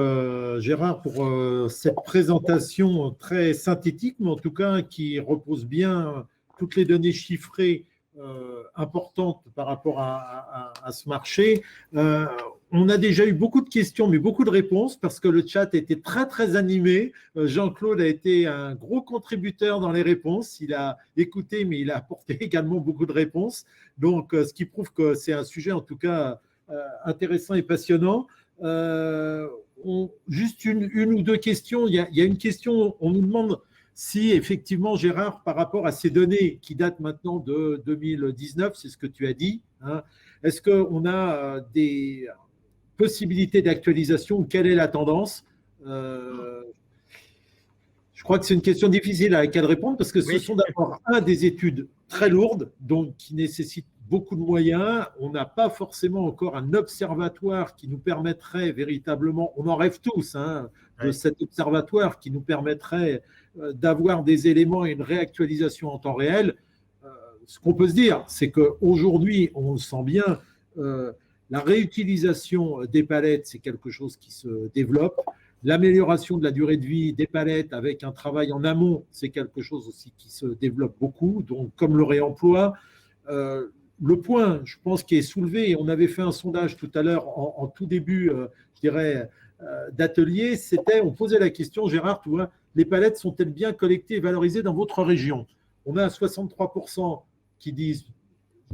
Gérard pour cette présentation très synthétique, mais en tout cas qui repose bien toutes les données chiffrées importantes par rapport à ce marché. On a déjà eu beaucoup de questions, mais beaucoup de réponses, parce que le chat était très, très animé. Jean-Claude a été un gros contributeur dans les réponses. Il a écouté, mais il a apporté également beaucoup de réponses. Donc, ce qui prouve que c'est un sujet, en tout cas, intéressant et passionnant. Juste une ou deux questions. Il y a une question, on nous demande si, effectivement, Gérard, par rapport à ces données qui datent maintenant de 2019, c'est ce que tu as dit, hein, est-ce qu'on a des possibilité d'actualisation ou quelle est la tendance? Je crois que c'est une question difficile à laquelle répondre parce que ce sont d'abord des études très lourdes, donc qui nécessitent beaucoup de moyens. On n'a pas forcément encore un observatoire qui nous permettrait véritablement, on en rêve tous, hein, de cet observatoire qui nous permettrait d'avoir des éléments et une réactualisation en temps réel. Ce qu'on peut se dire, c'est qu'aujourd'hui, on le sent bien, la réutilisation des palettes, c'est quelque chose qui se développe. L'amélioration de la durée de vie des palettes avec un travail en amont, c'est quelque chose aussi qui se développe beaucoup. Donc, comme le réemploi, le point, je pense, qui est soulevé, et on avait fait un sondage tout à l'heure en tout début, je dirais, d'atelier, c'était, on posait la question, Gérard, tu vois, les palettes sont-elles bien collectées et valorisées dans votre région? On a 63% qui disent,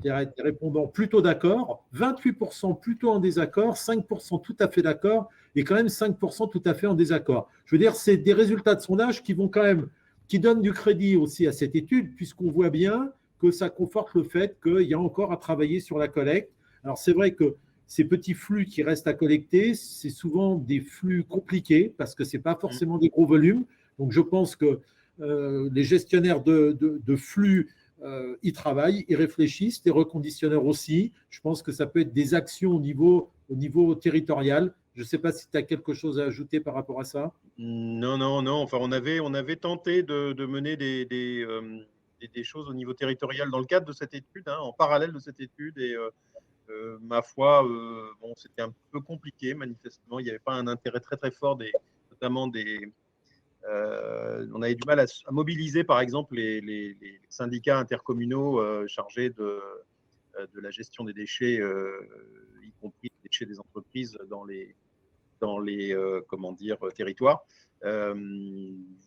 des répondants plutôt d'accord, 28% plutôt en désaccord, 5% tout à fait d'accord et quand même 5% tout à fait en désaccord. Je veux dire, c'est des résultats de sondage qui vont quand même, qui donnent du crédit aussi à cette étude puisqu'on voit bien que ça conforte le fait qu'il y a encore à travailler sur la collecte. Alors c'est vrai que ces petits flux qui restent à collecter, c'est souvent des flux compliqués parce que ce n'est pas forcément des gros volumes. Donc je pense que les gestionnaires de flux ils travaillent, ils réfléchissent, les reconditionneurs aussi. Je pense que ça peut être des actions au niveau territorial. Je ne sais pas si tu as quelque chose à ajouter par rapport à ça. Non. Enfin, on avait tenté de mener des choses au niveau territorial dans le cadre de cette étude, hein, en parallèle de cette étude. Et ma foi, bon, c'était un peu compliqué, manifestement. Il n'y avait pas un intérêt très, très fort, notamment des… on avait du mal à mobiliser, par exemple, les syndicats intercommunaux chargés de la gestion des déchets, y compris les déchets des entreprises dans les comment dire, territoires.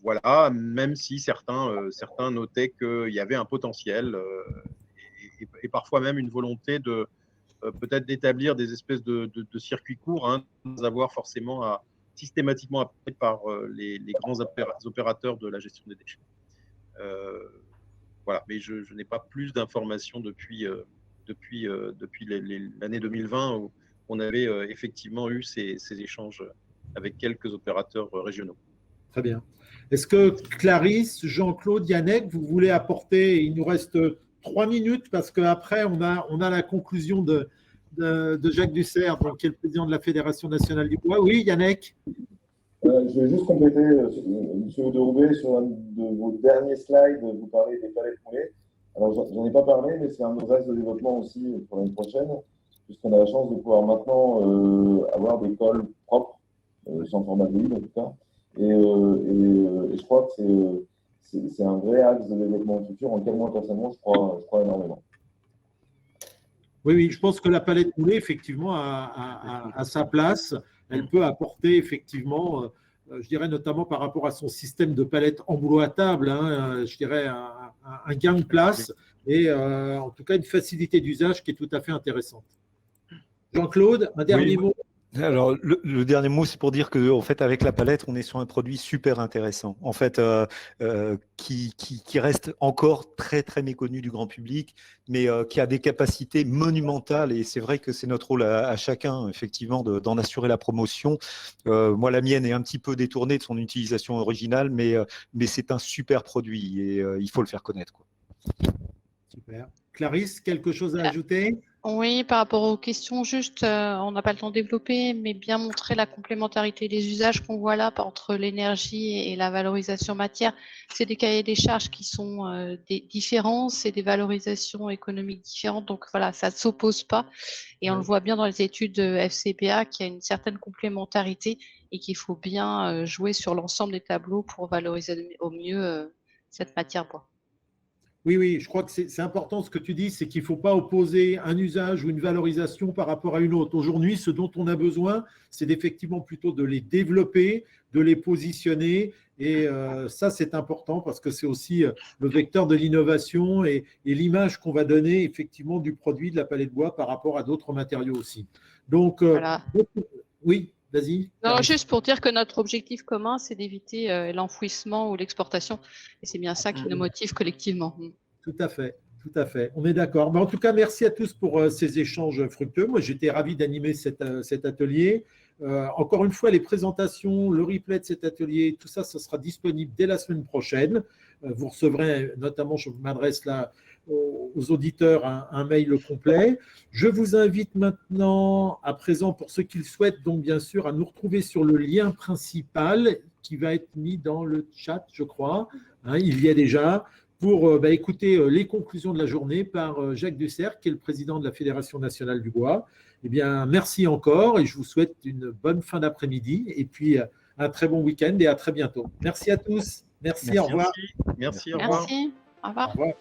Voilà, même si certains notaient qu'il y avait un potentiel et parfois même une volonté de peut-être d'établir des espèces de circuits courts, hein, sans avoir forcément systématiquement appelé par les grands opérateurs de la gestion des déchets. Voilà, mais je n'ai pas plus d'informations depuis l'année 2020 où on avait effectivement eu ces échanges avec quelques opérateurs régionaux. Très bien. Est-ce que Clarisse, Jean-Claude, Yannick, vous voulez apporter, il nous reste 3 minutes parce qu'après, on a la conclusion de Jacques Dussert, donc, qui est le président de la Fédération nationale du bois. Oui, Yannick. Je vais juste compléter, M. Deroubaix, sur un de vos derniers slides, vous parlez des palettes moulées. Alors, j'en ai pas parlé, mais c'est un de nos axes de développement aussi pour l'année prochaine, puisqu'on a la chance de pouvoir maintenant avoir des cols propres, sans formaldéhyde en tout cas. Et je crois que c'est un vrai axe de développement futur en lequel moi, personnellement, je crois énormément. Oui, je pense que la palette moulée, effectivement, a sa place. Elle peut apporter, effectivement, je dirais notamment par rapport à son système de palette emboîtable, hein, je dirais un gain de place et en tout cas une facilité d'usage qui est tout à fait intéressante. Jean-Claude, un dernier mot. Alors, le dernier mot, c'est pour dire que, en fait, avec la palette, on est sur un produit super intéressant, en fait, qui reste encore très, très méconnu du grand public, mais qui a des capacités monumentales. Et c'est vrai que c'est notre rôle à chacun, effectivement, d'en assurer la promotion. Moi, la mienne est un petit peu détournée de son utilisation originale, mais c'est un super produit et il faut le faire connaître, quoi. Super. Clarisse, quelque chose à ajouter? Oui, par rapport aux questions, juste, on n'a pas le temps de développer, mais bien montrer la complémentarité des usages qu'on voit là entre l'énergie et la valorisation matière. C'est des cahiers des charges qui sont différents, c'est des valorisations économiques différentes, donc voilà, ça ne s'oppose pas. Et on le voit bien dans les études de FCPA qu'il y a une certaine complémentarité et qu'il faut bien jouer sur l'ensemble des tableaux pour valoriser au mieux cette matière bois. Oui, je crois que c'est important ce que tu dis, c'est qu'il ne faut pas opposer un usage ou une valorisation par rapport à une autre. Aujourd'hui, ce dont on a besoin, c'est effectivement plutôt de les développer, de les positionner. Et ça, c'est important parce que c'est aussi le vecteur de l'innovation et l'image qu'on va donner effectivement du produit de la palette bois par rapport à d'autres matériaux aussi. Donc, voilà. Oui, vas-y. Non, juste pour dire que notre objectif commun, c'est d'éviter l'enfouissement ou l'exportation. Et c'est bien ça qui nous motive collectivement. Tout à fait. Tout à fait, on est d'accord. En tout cas, merci à tous pour ces échanges fructueux. Moi, j'étais ravi d'animer cet atelier. Encore une fois, les présentations, le replay de cet atelier, tout ça, ça sera disponible dès la semaine prochaine. Vous recevrez, notamment, je m'adresse là aux auditeurs, un mail complet. Je vous invite maintenant, à présent, pour ceux qui le souhaitent, donc bien sûr, à nous retrouver sur le lien principal qui va être mis dans le chat, je crois. Il y a déjà, pour écouter les conclusions de la journée par Jacques Dussert, qui est le président de la Fédération nationale du bois. Eh bien, merci encore et je vous souhaite une bonne fin d'après-midi et puis un très bon week-end et à très bientôt. Merci à tous. Merci, au revoir. Merci, au revoir. Merci, au revoir. Au revoir.